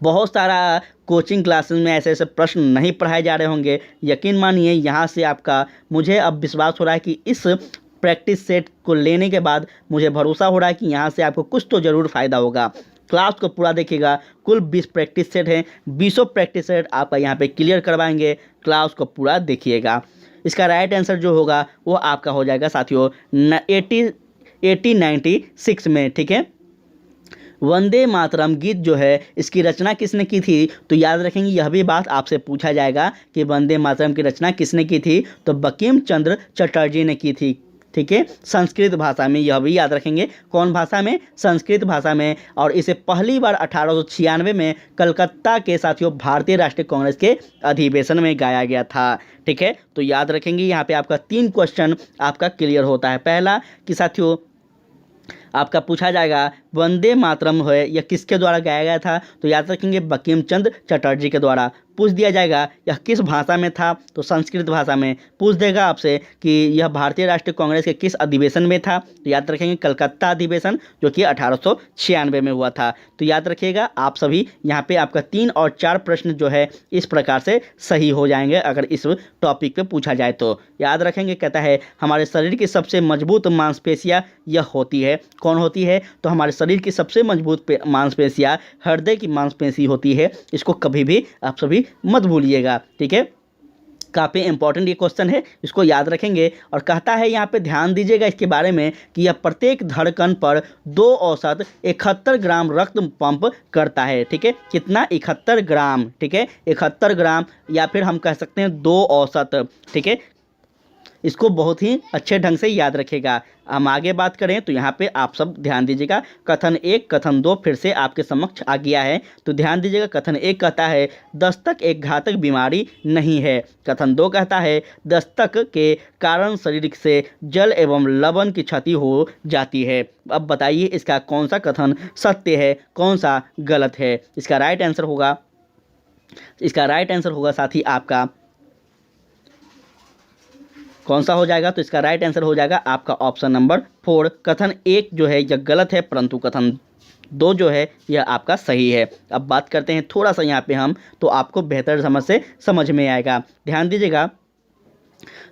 बहुत सारा कोचिंग क्लासेस में ऐसे ऐसे प्रश्न नहीं पढ़ाए जा रहे होंगे। यकीन मानिए, यहाँ से आपका मुझे अब विश्वास हो रहा है कि इस प्रैक्टिस सेट को लेने के बाद मुझे भरोसा हो रहा है कि यहाँ से आपको कुछ तो ज़रूर फ़ायदा होगा। क्लास को पूरा देखिएगा, कुल 20 प्रैक्टिस सेट हैं, 20 प्रैक्टिस सेट आपका यहाँ पे क्लियर करवाएंगे। क्लास को पूरा देखिएगा। इसका राइट आंसर जो होगा वो आपका हो जाएगा साथियों 1896 में। ठीक है, वंदे मातरम गीत जो है इसकी रचना किसने की थी? तो याद रखेंगे, यह भी बात आपसे पूछा जाएगा कि वंदे मातरम की रचना किसने की थी? तो बंकिम चंद्र चटर्जी ने की थी। ठीक है, संस्कृत भाषा में, यह भी याद रखेंगे, कौन भाषा में? संस्कृत भाषा में। और इसे पहली बार 1896 में कलकत्ता के साथियों भारतीय राष्ट्रीय कांग्रेस के अधिवेशन में गाया गया था। ठीक है, तो याद रखेंगे, यहाँ पे आपका 3 क्वेश्चन आपका क्लियर होता है। पहला कि साथियों आपका पूछा जाएगा वंदे मातरम है यह किसके द्वारा गाया गया था? तो याद रखेंगे बंकिम चंद्र चटर्जी के द्वारा। पूछ दिया जाएगा यह किस भाषा में था? तो संस्कृत भाषा में। पूछ देगा आपसे कि यह भारतीय राष्ट्रीय कांग्रेस के किस अधिवेशन में था? तो याद रखेंगे कलकत्ता अधिवेशन, जो कि 1896 में हुआ था। तो याद रखिएगा आप सभी, यहाँ पे आपका 3 और 4 प्रश्न जो है इस प्रकार से सही हो जाएंगे अगर इस टॉपिक पे पूछा जाए तो। याद रखेंगे, कहता है हमारे शरीर की सबसे मजबूत मांसपेशियाँ यह होती है। कौन होती है? तो हमारे शरीर की सबसे मजबूत मांसपेशियाँ हृदय की मांसपेशी होती है। इसको कभी भी आप सभी मत भूलिएगा, ठीक है। काफ़ी इंपॉर्टेंट ये क्वेश्चन है, इसको याद रखेंगे। और कहता है यहाँ पे ध्यान दीजिएगा इसके बारे में कि यह प्रत्येक धड़कन पर 2 औसत 71 ग्राम रक्त पंप करता है, ठीक है। कितना? 71 ग्राम, ठीक है, 71 ग्राम, या फिर हम कह सकते हैं 2 औसत, ठीक है। इसको बहुत ही अच्छे ढंग से याद रखेगा। हम आगे बात करें तो यहाँ पे आप सब ध्यान दीजिएगा। कथन 1, कथन 2 फिर से आपके समक्ष आ गया है, तो ध्यान दीजिएगा। कथन 1 कहता है दस्तक एक घातक बीमारी नहीं है। कथन 2 कहता है दस्तक के कारण शरीर से जल एवं लवण की क्षति हो जाती है। अब बताइए इसका कौन सा कथन सत्य है, कौन सा गलत है? इसका राइट आंसर होगा साथी आपका कौन सा हो जाएगा? तो इसका राइट आंसर हो जाएगा आपका ऑप्शन नंबर 4। कथन 1 जो है यह गलत है, परंतु कथन 2 जो है यह आपका सही है। अब बात करते हैं थोड़ा सा यहाँ पे हम, तो आपको बेहतर समझ में आएगा। ध्यान दीजिएगा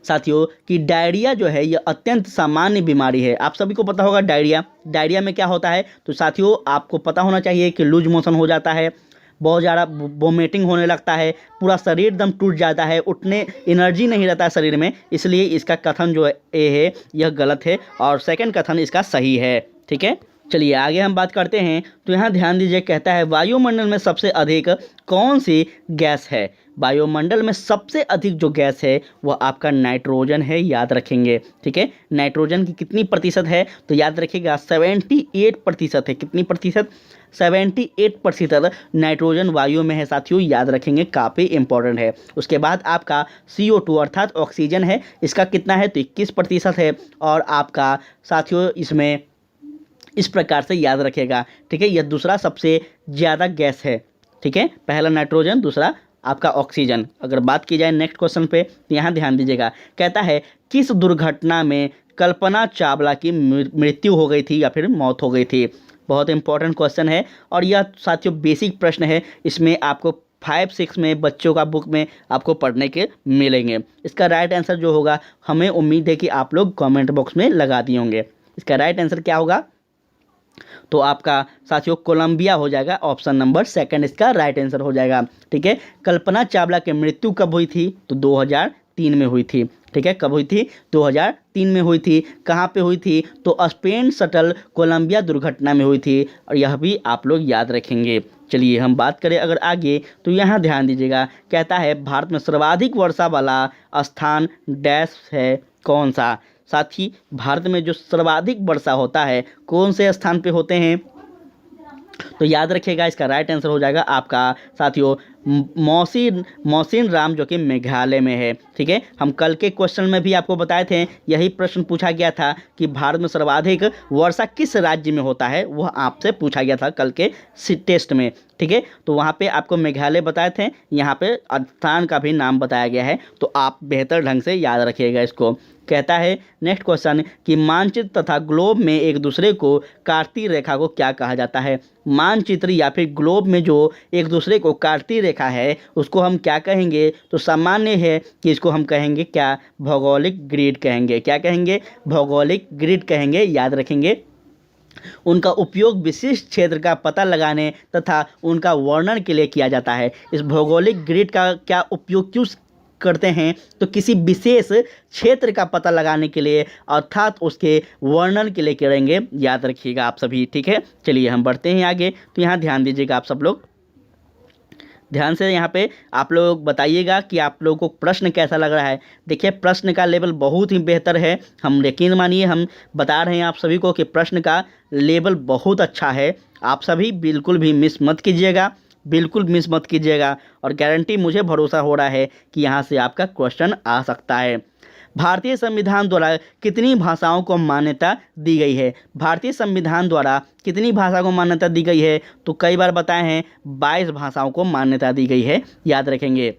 साथियों कि डायरिया जो है यह अत्यंत सामान्य बीमारी है। आप सभी को पता होगा डायरिया में क्या होता है। तो साथियों आपको पता होना चाहिए कि लूज मोशन हो जाता है, बहुत ज़्यादा वोमिटिंग होने लगता है, पूरा शरीर एकदम टूट जाता है, उठने एनर्जी नहीं रहता है शरीर में। इसलिए इसका कथन जो है यह गलत है और सेकंड कथन इसका सही है, ठीक है। चलिए आगे हम बात करते हैं। तो यहाँ ध्यान दीजिए, कहता है वायुमंडल में सबसे अधिक कौन सी गैस है? वायुमंडल में सबसे अधिक जो गैस है वह आपका नाइट्रोजन है, याद रखेंगे, ठीक है। नाइट्रोजन की कितनी प्रतिशत है? तो याद रखिएगा 78% है। कितनी प्रतिशत? 78% नाइट्रोजन वायु में है साथियों, याद रखेंगे, काफ़ी इंपॉर्टेंट है। उसके बाद आपका CO2 अर्थात ऑक्सीजन है, इसका कितना है? तो 21% है। और आपका साथियों इसमें इस प्रकार से याद रखेगा, ठीक है। यह दूसरा सबसे ज़्यादा गैस है, ठीक है। पहला नाइट्रोजन, दूसरा आपका ऑक्सीजन। अगर बात की जाए नेक्स्ट क्वेश्चन पे, तो यहाँ ध्यान दीजिएगा, कहता है किस दुर्घटना में कल्पना चावला की मृत्यु हो गई थी या फिर मौत हो गई थी? बहुत इंपॉर्टेंट क्वेश्चन है और यह साथियों बेसिक प्रश्न है। इसमें आपको 5-6 में बच्चों का बुक में आपको पढ़ने के मिलेंगे। इसका राइट आंसर जो होगा, हमें उम्मीद है कि आप लोग कमेंट बॉक्स में लगा दिए होंगे। इसका राइट आंसर क्या होगा? तो आपका साथियों कोलंबिया हो जाएगा। ऑप्शन नंबर 2 इसका राइट आंसर हो जाएगा, ठीक है। कल्पना चावला की मृत्यु कब हुई थी? तो 2003 में हुई थी, ठीक है। कब हुई थी? 2003 में हुई थी। कहाँ पे हुई थी? तो स्पेन शटल कोलंबिया दुर्घटना में हुई थी, और यह भी आप लोग याद रखेंगे। चलिए हम बात करें अगर आगे, तो यहाँ ध्यान दीजिएगा, कहता है भारत में सर्वाधिक वर्षा वाला स्थान डैश है, कौन सा? साथ ही भारत में जो सर्वाधिक वर्षा होता है कौन से स्थान पे होते हैं? तो याद रखिएगा इसका राइट आंसर हो जाएगा आपका साथियों मौसिन राम, जो कि मेघालय में है, ठीक है। हम कल के क्वेश्चन में भी आपको बताए थे, यही प्रश्न पूछा गया था कि भारत में सर्वाधिक वर्षा किस राज्य में होता है, वह आपसे पूछा गया था कल के टेस्ट में, ठीक है। तो वहाँ पे आपको मेघालय बताए थे, यहाँ पे स्थान का भी नाम बताया गया है, तो आप बेहतर ढंग से याद रखिएगा इसको। कहता है नेक्स्ट क्वेश्चन कि मानचित्र तथा ग्लोब में एक दूसरे को काटती रेखा को क्या कहा जाता है? मानचित्र या फिर ग्लोब में जो एक दूसरे को काटती रेखा है उसको हम क्या कहेंगे? तो सामान्य है कि इसको हम कहेंगे क्या? भौगोलिक ग्रिड कहेंगे। क्या कहेंगे? भौगोलिक ग्रिड कहेंगे, याद रखेंगे। उनका उपयोग विशिष्ट क्षेत्र का पता लगाने तथा उनका वर्णन के लिए किया जाता है। इस भौगोलिक ग्रिड का क्या उपयोग क्यों करते हैं? तो किसी विशेष क्षेत्र का पता लगाने के लिए, अर्थात उसके वर्णन के लिए करेंगे, याद रखिएगा आप सभी, ठीक है। चलिए हम बढ़ते हैं आगे। तो यहाँ ध्यान दीजिएगा, आप सब लोग ध्यान से यहाँ पे आप लोग बताइएगा कि आप लोगों को प्रश्न कैसा लग रहा है। देखिए प्रश्न का लेवल बहुत ही बेहतर है, हम यकीन मानिए, हम बता रहे हैं आप सभी को कि प्रश्न का लेवल बहुत अच्छा है। आप सभी बिल्कुल भी मिस मत कीजिएगा, बिल्कुल मिस मत कीजिएगा, और गारंटी मुझे भरोसा हो रहा है कि यहाँ से आपका क्वेश्चन आ सकता है। भारतीय संविधान द्वारा कितनी भाषाओं को मान्यता दी गई है? भारतीय संविधान द्वारा कितनी भाषा को मान्यता दी गई है? तो कई बार बताए हैं 22 भाषाओं को मान्यता दी गई है, याद रखेंगे।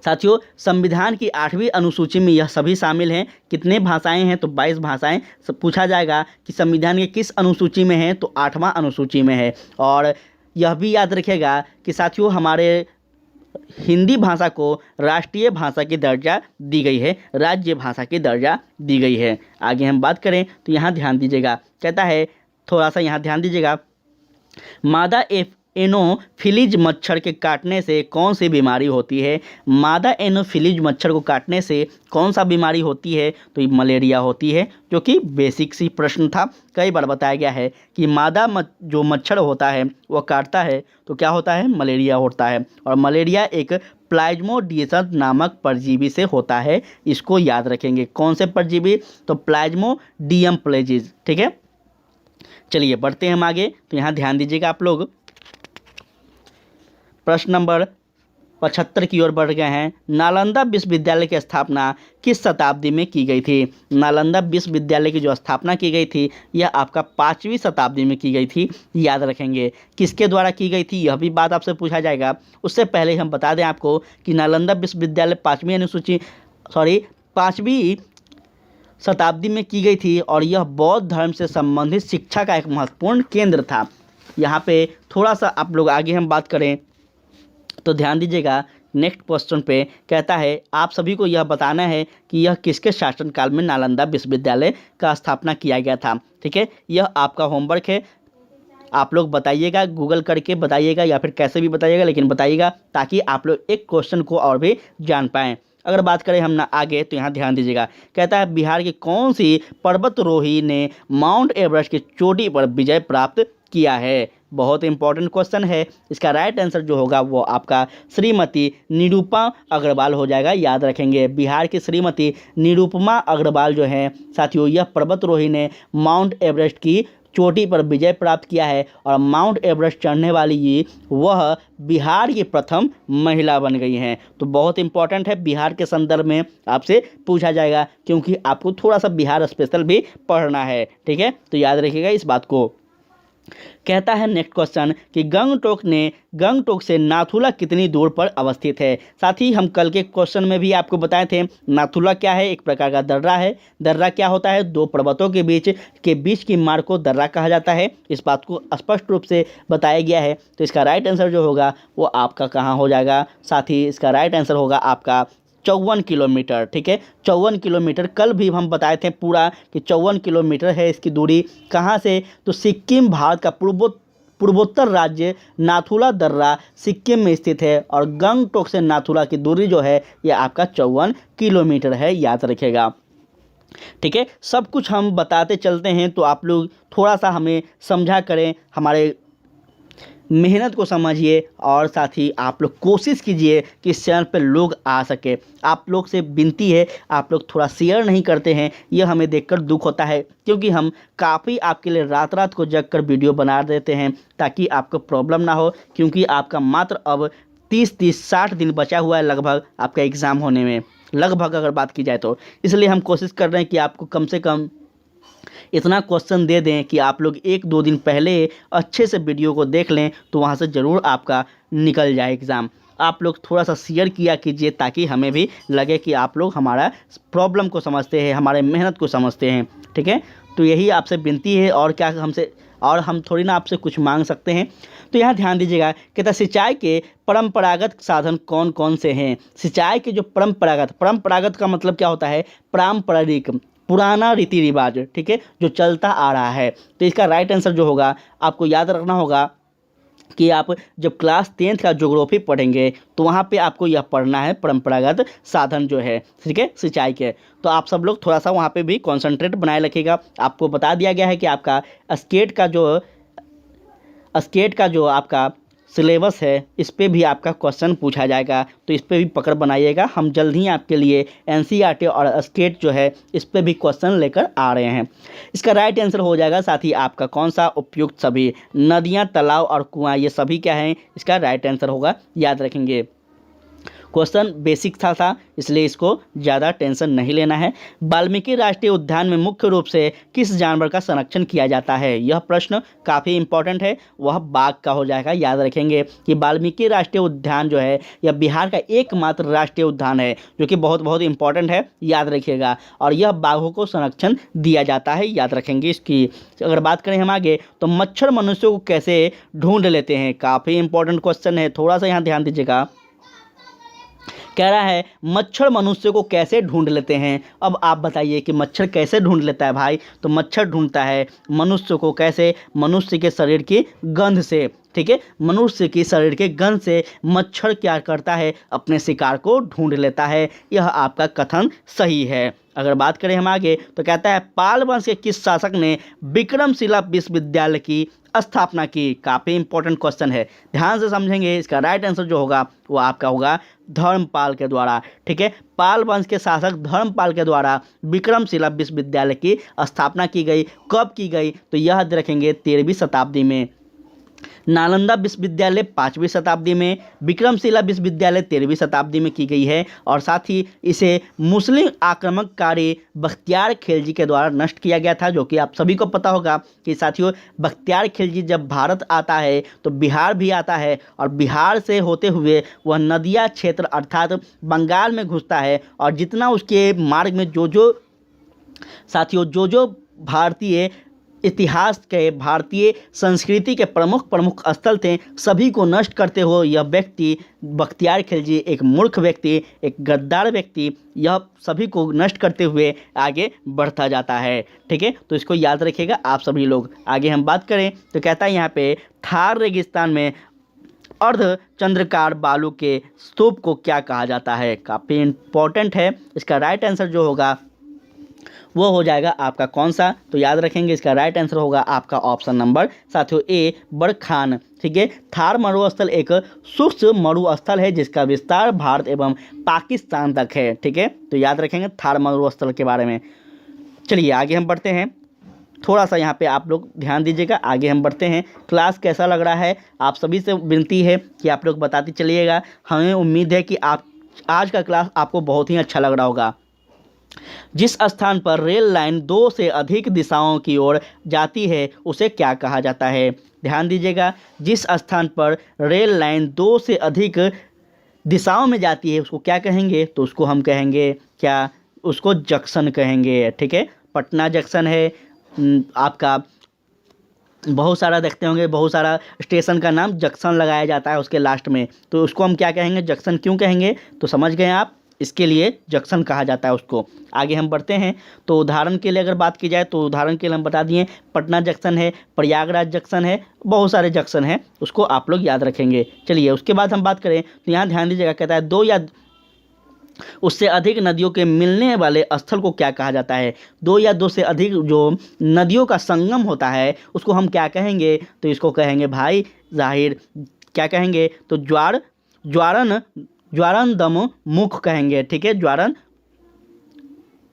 साथियों, संविधान की 8वीं अनुसूची में यह सभी शामिल हैं। कितने भाषाएं हैं? तो 22 भाषाएं। पूछा जाएगा कि संविधान के किस अनुसूची में है? तो 8वां अनुसूची में है। और यह भी याद रखिएगा कि साथियों, हमारे हिंदी भाषा को राष्ट्रीय भाषा की दर्जा दी गई है, राज्य भाषा की दर्जा दी गई है। आगे हम बात करें तो यहाँ ध्यान दीजिएगा, कहता है, थोड़ा सा यहाँ ध्यान दीजिएगा, मादा एनोफिलीज मच्छर के काटने से कौन सी बीमारी होती है? मादा एनोफिलीज मच्छर को काटने से कौन सा बीमारी होती है? तो ये मलेरिया होती है, जो कि बेसिक सी प्रश्न था। कई बार बताया गया है कि मादा जो मच्छर होता है वह काटता है तो क्या होता है? मलेरिया होता है। और मलेरिया एक प्लाज्मोडियम नामक परजीवी से होता है, इसको याद रखेंगे। कौन से परजीवी? तो प्लाज्मोडियम प्लेजिस। ठीक है, चलिए बढ़ते हैं हम आगे। तो यहाँ ध्यान दीजिएगा आप लोग, प्रश्न नंबर 75 की ओर बढ़ गए हैं। नालंदा विश्वविद्यालय की स्थापना किस शताब्दी में की गई थी? नालंदा विश्वविद्यालय की जो स्थापना की गई थी यह आपका 5वीं शताब्दी में की गई थी, याद रखेंगे। किसके द्वारा की गई थी यह भी बात आपसे पूछा जाएगा। उससे पहले हम बता दें आपको कि नालंदा विश्वविद्यालय 5वीं शताब्दी में की गई थी और यह बौद्ध धर्म से संबंधित शिक्षा का एक महत्वपूर्ण केंद्र था। यहाँ पे थोड़ा सा आप लोग आगे हम बात करें तो ध्यान दीजिएगा, नेक्स्ट क्वेश्चन पे कहता है आप सभी को यह बताना है कि यह किसके शासनकाल में नालंदा विश्वविद्यालय का स्थापना किया गया था। ठीक है, यह आपका होमवर्क है, आप लोग बताइएगा, गूगल करके बताइएगा या फिर कैसे भी बताइएगा, लेकिन बताइएगा ताकि आप लोग एक क्वेश्चन को और भी जान पाएँ। अगर बात करें हम ना आगे तो यहाँ ध्यान दीजिएगा, कहता है बिहार की कौन सी पर्वतारोही ने माउंट एवरेस्ट की चोटी पर विजय प्राप्त किया है? बहुत इंपॉर्टेंट क्वेश्चन है। इसका राइट आंसर जो होगा वो आपका श्रीमती निरुपमा अग्रवाल हो जाएगा, याद रखेंगे। बिहार की श्रीमती निरुपमा अग्रवाल जो है साथियों, यह पर्वतारोही ने माउंट एवरेस्ट की चोटी पर विजय प्राप्त किया है और माउंट एवरेस्ट चढ़ने वाली ये वह बिहार की प्रथम महिला बन गई हैं। तो बहुत इंपॉर्टेंट है, बिहार के संदर्भ में आपसे पूछा जाएगा क्योंकि आपको थोड़ा सा बिहार स्पेशल भी पढ़ना है। ठीक है, तो याद रखिएगा इस बात को। कहता है नेक्स्ट क्वेश्चन कि गंगटोक से नाथुला कितनी दूर पर अवस्थित है? साथ ही हम कल के क्वेश्चन में भी आपको बताए थे, नाथुला क्या है? एक प्रकार का दर्रा है। दर्रा क्या होता है? दो पर्वतों के बीच की मार्ग को दर्रा कहा जाता है। इस बात को स्पष्ट रूप से बताया गया है। तो इसका राइट आंसर जो होगा वो आपका कहाँ हो जाएगा? साथ ही इसका राइट आंसर होगा आपका 54 किलोमीटर। ठीक है, 54 किलोमीटर। कल भी हम बताए थे पूरा कि 54 किलोमीटर है इसकी दूरी। कहाँ से? तो सिक्किम, भारत का पूर्वोत्तर राज्य नाथुला दर्रा सिक्किम में स्थित है और गंगटोक से नाथुला की दूरी जो है ये आपका 54 किलोमीटर है, याद रखिएगा। ठीक है, सब कुछ हम बताते चलते हैं तो आप लोग थोड़ा सा हमें समझा करें, हमारे मेहनत को समझिए और साथ ही आप लोग कोशिश कीजिए कि इस चैनल पर लोग आ सके। आप लोग से विनती है, आप लोग थोड़ा शेयर नहीं करते हैं, यह हमें देखकर दुख होता है क्योंकि हम काफ़ी आपके लिए रात को जग कर वीडियो बना देते हैं ताकि आपको प्रॉब्लम ना हो, क्योंकि आपका मात्र अब 30-60 दिन बचा हुआ है लगभग आपका एग्ज़ाम होने में, लगभग अगर बात की जाए तो। इसलिए हम कोशिश कर रहे हैं कि आपको कम से कम इतना क्वेश्चन दे दें कि आप लोग 1-2 दिन पहले अच्छे से वीडियो को देख लें तो वहाँ से ज़रूर आपका निकल जाए एग्ज़ाम। आप लोग थोड़ा सा शेयर किया कीजिए ताकि हमें भी लगे कि आप लोग हमारा प्रॉब्लम को समझते हैं, हमारे मेहनत को समझते हैं। ठीक है, तो यही आपसे विनती है और क्या हमसे, और हम थोड़ी ना आपसे कुछ मांग सकते हैं। तो यहाँ ध्यान दीजिएगा, कहता सिंचाई के परंपरागत साधन कौन कौन से हैं? सिंचाई के जो परंपरागत का मतलब क्या होता है? पारंपरिक, पुराना रीति रिवाज। ठीक है, जो चलता आ रहा है। तो इसका राइट आंसर जो होगा आपको याद रखना होगा कि आप जब क्लास 10th का ज्योग्राफी पढ़ेंगे तो वहाँ पे आपको यह पढ़ना है परंपरागत साधन जो है, ठीक है, सिंचाई के। तो आप सब लोग थोड़ा सा वहाँ पे भी कॉन्सेंट्रेट बनाए रखिएगा। आपको बता दिया गया है कि आपका स्टेट का जो आपका सिलेबस है इस पे भी आपका क्वेश्चन पूछा जाएगा, तो इस पे भी पकड़ बनाइएगा। हम जल्द ही आपके लिए एनसीईआरटी और स्टेट जो है इस पे भी क्वेश्चन लेकर आ रहे हैं। इसका राइट आंसर हो जाएगा साथ ही आपका कौन सा? उपयुक्त सभी। नदियाँ, तालाब और कुआं ये सभी क्या हैं? इसका राइट आंसर होगा, याद रखेंगे। क्वेश्चन बेसिक था इसलिए इसको ज़्यादा टेंशन नहीं लेना है। वाल्मीकि राष्ट्रीय उद्यान में मुख्य रूप से किस जानवर का संरक्षण किया जाता है? यह प्रश्न काफ़ी इंपॉर्टेंट है, वह बाघ का हो जाएगा। याद रखेंगे कि वाल्मीकि राष्ट्रीय उद्यान जो है यह बिहार का एकमात्र राष्ट्रीय उद्यान है जो कि बहुत बहुत इंपॉर्टेंट है, याद रखिएगा। और यह बाघों को संरक्षण दिया जाता है, याद रखेंगे इसकी। अगर बात करें हम आगे तो मच्छर मनुष्यों को कैसे ढूंढ लेते हैं? काफ़ी इंपॉर्टेंट क्वेश्चन है, थोड़ा सा यहाँ ध्यान दीजिएगा। कह रहा है मच्छर मनुष्य को कैसे ढूंढ लेते हैं। अब आप बताइए कि मच्छर कैसे ढूंढ लेता है भाई? तो मच्छर ढूंढता है मनुष्य को कैसे? मनुष्य के शरीर की गंध से, ठीक है। मनुष्य की शरीर के गंध से मच्छर क्या करता है? अपने शिकार को ढूंढ लेता है। यह आपका कथन सही है। अगर बात करें हम आगे तो कहता है पाल वंश के किस शासक ने विक्रमशिला विश्वविद्यालय की स्थापना की? काफ़ी इंपॉर्टेंट क्वेश्चन है, ध्यान से समझेंगे। इसका राइट आंसर जो होगा वो आपका होगा धर्मपाल के द्वारा, ठीक है। पाल वंश के शासक धर्मपाल के द्वारा विक्रमशिला विश्वविद्यालय की स्थापना की गई। कब की गई? तो यह याद रखेंगे 13वीं शताब्दी में। नालंदा विश्वविद्यालय 5वीं शताब्दी में, विक्रमशिला विश्वविद्यालय 13वीं शताब्दी में की गई है। और साथ ही इसे मुस्लिम आक्रमणकारी बख्तियार खिलजी के द्वारा नष्ट किया गया था, जो कि आप सभी को पता होगा कि साथियों बख्तियार खिलजी जब भारत आता है तो बिहार भी आता है और बिहार से होते हुए वह नदिया क्षेत्र अर्थात बंगाल में घुसता है। और जितना उसके मार्ग में जो भारतीय इतिहास के, भारतीय संस्कृति के प्रमुख स्थल थे, सभी को नष्ट करते हुए यह व्यक्ति बख्तियार खिलजी एक मूर्ख व्यक्ति, एक गद्दार व्यक्ति, यह सभी को नष्ट करते हुए आगे बढ़ता जाता है, ठीक है। तो इसको याद रखिएगा आप सभी लोग। आगे हम बात करें तो कहता है यहाँ पे थार रेगिस्तान में अर्ध चंद्रकार बालू के स्तूप को क्या कहा जाता है? काफ़ी इंपॉर्टेंट है। इसका राइट आंसर जो होगा वो हो जाएगा आपका कौन सा? तो याद रखेंगे इसका राइट आंसर होगा आपका ऑप्शन नंबर साथियों ए बरखान, ठीक है। थार मरुस्थल एक शुष्क मरुस्थल है जिसका विस्तार भारत एवं पाकिस्तान तक है, ठीक है। तो याद रखेंगे थार मरुस्थल के बारे में। चलिए आगे हम बढ़ते हैं, थोड़ा सा यहाँ पे आप लोग ध्यान दीजिएगा। आगे हम बढ़ते हैं। क्लास कैसा लग रहा है? आप सभी से विनती है कि आप लोग बताते चलिएगा। हमें उम्मीद है कि आज का क्लास आपको बहुत ही अच्छा लग रहा होगा। जिस स्थान पर रेल लाइन 2 से अधिक दिशाओं की ओर जाती है उसे क्या कहा जाता है? ध्यान दीजिएगा, जिस स्थान पर रेल लाइन 2 से अधिक दिशाओं में जाती है उसको क्या कहेंगे? तो उसको हम कहेंगे क्या? उसको जंक्शन कहेंगे, ठीक है। पटना जंक्शन है आपका, बहुत सारा देखते होंगे, बहुत सारा स्टेशन का नाम जंक्शन लगाया जाता है उसके लास्ट में, तो उसको हम क्या कहेंगे? जंक्शन। क्यों कहेंगे? तो समझ गए आप, इसके लिए जंक्शन कहा जाता है उसको। आगे हम बढ़ते हैं तो उदाहरण के लिए अगर बात की जाए तो उदाहरण के लिए हम बता दिए पटना जंक्शन है, प्रयागराज जंक्शन है, बहुत सारे जंक्शन हैं, उसको आप लोग याद रखेंगे। चलिए उसके बाद हम बात करें तो यहाँ ध्यान दीजिएगा, कहता है 2 या उससे अधिक नदियों के मिलने वाले स्थल को क्या कहा जाता है? 2 या 2 से अधिक जो नदियों का संगम होता है उसको हम क्या कहेंगे? तो इसको कहेंगे भाई जाहिर क्या कहेंगे? तो ज्वारनदम मुख कहेंगे, ठीक है।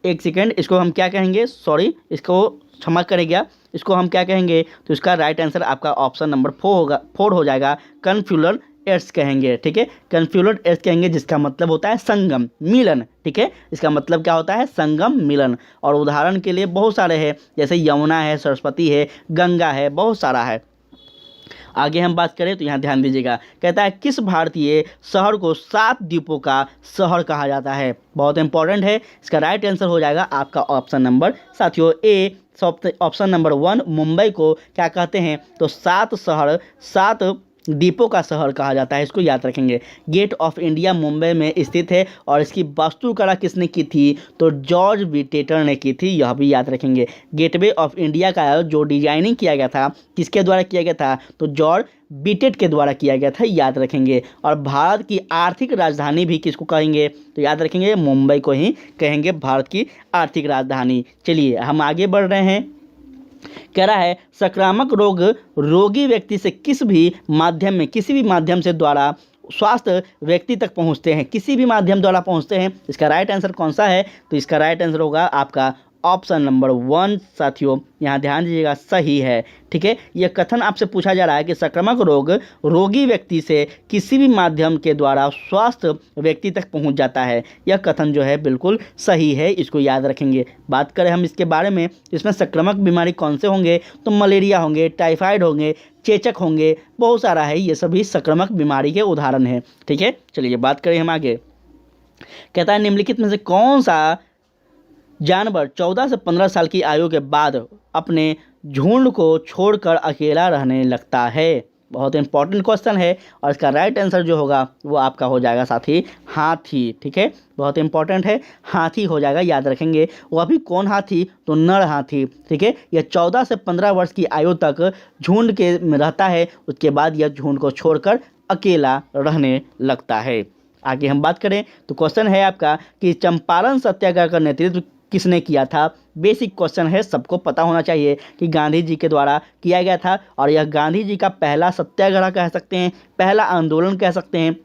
एक सेकेंड, इसको हम क्या कहेंगे? सॉरी, इसको क्षमा करेगा, इसको हम क्या कहेंगे? तो इसका राइट आंसर आपका ऑप्शन नंबर 4 हो जाएगा। कन्फ्लुएंट एर्ट्स कहेंगे, ठीक है। कन्फ्लुएंट एर्ट्स कहेंगे जिसका मतलब होता है संगम, मिलन, ठीक है। इसका मतलब क्या होता है? संगम, मिलन। और उदाहरण के लिए बहुत सारे हैं, जैसे यमुना है, सरस्वती है, गंगा है, बहुत सारा है। आगे हम बात करें तो यहाँ ध्यान दीजिएगा, कहता है किस भारतीय शहर को 7 द्वीपों का शहर कहा जाता है? बहुत इंपॉर्टेंट है। इसका राइट आंसर हो जाएगा आपका ऑप्शन नंबर साथियों ए, ऑप्शन नंबर 1 मुंबई को क्या कहते हैं? तो 7 द्वीपों का शहर कहा जाता है, इसको याद रखेंगे। गेट ऑफ इंडिया मुंबई में स्थित है और इसकी वास्तुकला किसने की थी? तो जॉर्ज विटेकर ने की थी, यह भी याद रखेंगे। गेटवे ऑफ इंडिया का जो डिजाइनिंग किया गया था किसके द्वारा किया गया था? तो जॉर्ज विटेकर के द्वारा किया गया था, याद रखेंगे। और भारत की आर्थिक राजधानी भी किसको कहेंगे? तो याद रखेंगे मुंबई को ही कहेंगे भारत की आर्थिक राजधानी। चलिए हम आगे बढ़ रहे हैं। कह रहा है संक्रामक रोग रोगी व्यक्ति से किसी भी माध्यम से द्वारा स्वास्थ्य व्यक्ति तक पहुंचते हैं, किसी भी माध्यम द्वारा पहुंचते हैं। इसका राइट आंसर कौन सा है? तो इसका राइट आंसर होगा आपका ऑप्शन नंबर 1 साथियों यहाँ ध्यान दीजिएगा सही है। ठीक है, यह कथन आपसे पूछा जा रहा है कि संक्रामक रोग रोगी व्यक्ति से किसी भी माध्यम के द्वारा स्वस्थ व्यक्ति तक पहुंच जाता है। यह कथन जो है बिल्कुल सही है, इसको याद रखेंगे। बात करें हम इसके बारे में, इसमें संक्रामक बीमारी कौन से होंगे, तो मलेरिया होंगे, टाइफाइड होंगे, चेचक होंगे, बहुत सारा है, ये सभी संक्रामक बीमारी के उदाहरण हैं। ठीक है, चलिए बात करें हम आगे। कहता है निम्नलिखित में से कौन सा जानवर 14 से 15 साल की आयु के बाद अपने झुंड को छोड़कर अकेला रहने लगता है। बहुत इंपॉर्टेंट क्वेश्चन है और इसका राइट आंसर जो होगा वो आपका हो जाएगा साथी हाथी। ठीक है, बहुत इंपॉर्टेंट है, हाथी हो जाएगा, याद रखेंगे। वह भी कौन हाथी, तो नर हाथी। ठीक है, यह 14 से 15 वर्ष की आयु तक झुंड के में रहता है, उसके बाद यह झुंड को छोड़कर अकेला रहने लगता है। आगे हम बात करें तो क्वेश्चन है आपका कि चंपारण सत्याग्रह का नेतृत्व किसने किया था। बेसिक क्वेश्चन है, सबको पता होना चाहिए कि गांधी जी के द्वारा किया गया था और यह गांधी जी का पहला सत्याग्रह कह सकते हैं, पहला आंदोलन कह सकते हैं,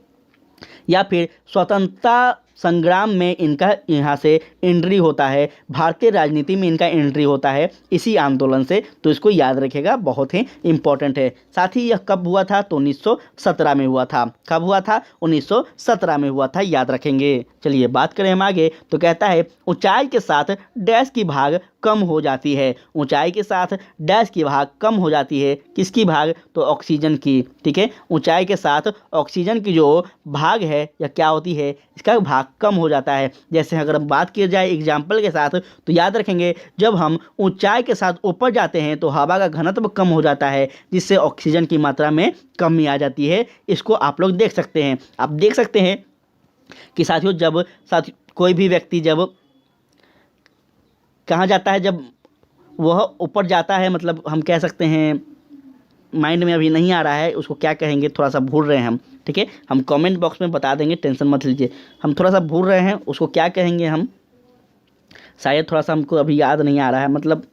या फिर स्वतंत्रता संग्राम में इनका यहाँ से एंट्री होता है, भारतीय राजनीति में इनका एंट्री होता है इसी आंदोलन से। तो इसको याद रखिएगा, बहुत ही इंपॉर्टेंट है। साथ ही यह कब हुआ था, तो 1917 में हुआ था। कब हुआ था, 1917 में हुआ था, याद रखेंगे। चलिए बात करें हम आगे, तो कहता है ऊंचाई के साथ डैश की भाग कम हो जाती है। ऊंचाई के साथ डैश की भाग कम हो जाती है, किसकी भाग, तो ऑक्सीजन की। ठीक है, ऊंचाई के साथ ऑक्सीजन की जो भाग है या क्या होती है, इसका भाग कम हो जाता है। जैसे अगर बात की जाए एग्जाम्पल के साथ, तो याद रखेंगे जब हम ऊंचाई के साथ ऊपर जाते हैं तो हवा का घनत्व कम हो जाता है, जिससे ऑक्सीजन की मात्रा में कमी आ जाती है। इसको आप लोग देख सकते हैं। आप देख सकते हैं कि साथियों जब कोई भी व्यक्ति जब कहाँ जाता है, जब वह ऊपर जाता है, मतलब हम कह सकते हैं, माइंड में अभी नहीं आ रहा है, उसको क्या कहेंगे, थोड़ा सा भूल रहे हैं हम। ठीक है, हम कमेंट बॉक्स में बता देंगे, टेंशन मत लीजिए, हम थोड़ा सा भूल रहे हैं, उसको क्या कहेंगे हम, शायद थोड़ा सा हमको अभी याद नहीं आ रहा है, मतलब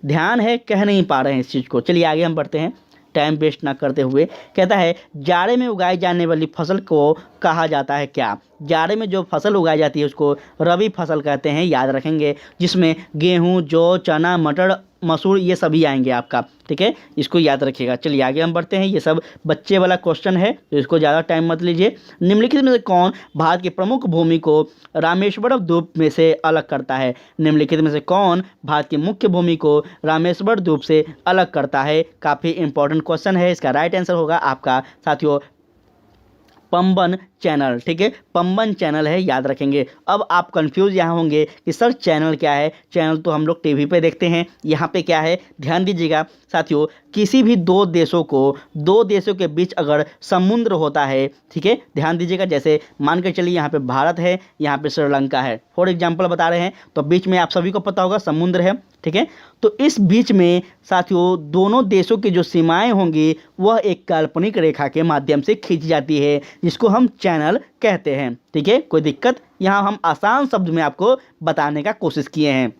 ध्यान है, कह नहीं पा रहे हैं इस चीज़ को। चलिए आगे हम बढ़ते हैं टाइम वेस्ट ना करते हुए। कहता है जाड़े में उगाई जाने वाली फसल को कहा जाता है क्या। जाड़े में जो फसल उगाई जाती है उसको रबी फसल कहते हैं, याद रखेंगे, जिसमें गेहूं, जौ, चना, मटर, मसूर ये सभी आएंगे आपका। ठीक है, इसको याद रखिएगा। चलिए आगे हम बढ़ते हैं, ये सब बच्चे वाला क्वेश्चन है तो इसको ज़्यादा टाइम मत लीजिए। निम्नलिखित में से कौन भारत की प्रमुख भूमि को रामेश्वरम द्वीप में से अलग करता है। निम्नलिखित में से कौन भारत की मुख्य भूमि को रामेश्वर द्वीप से अलग करता है। काफ़ी इंपॉर्टेंट क्वेश्चन है, इसका राइट आंसर होगा आपका साथियों पंबन चैनल। ठीक है, पंबन चैनल है, याद रखेंगे। अब आप कंफ्यूज यहाँ होंगे कि सर चैनल क्या है। चैनल तो हम लोग टीवी पे देखते हैं, यहाँ पे क्या है, ध्यान दीजिएगा साथियों। किसी भी दो देशों के बीच अगर समुद्र होता है, ठीक है, ध्यान दीजिएगा, जैसे मान के चलिए यहाँ पे भारत है, यहाँ पे श्रीलंका है, फॉर एग्जाम्पल बता रहे हैं, तो बीच में आप सभी को पता होगा समुद्र है। ठीक है, तो इस बीच में साथियों दोनों देशों की जो सीमाएं होंगी वह एक काल्पनिक रेखा के माध्यम से खींची जाती है, जिसको हम चैनल कहते हैं। ठीक है, कोई दिक्कत, यहाँ हम आसान शब्द में आपको बताने का कोशिश किए हैं।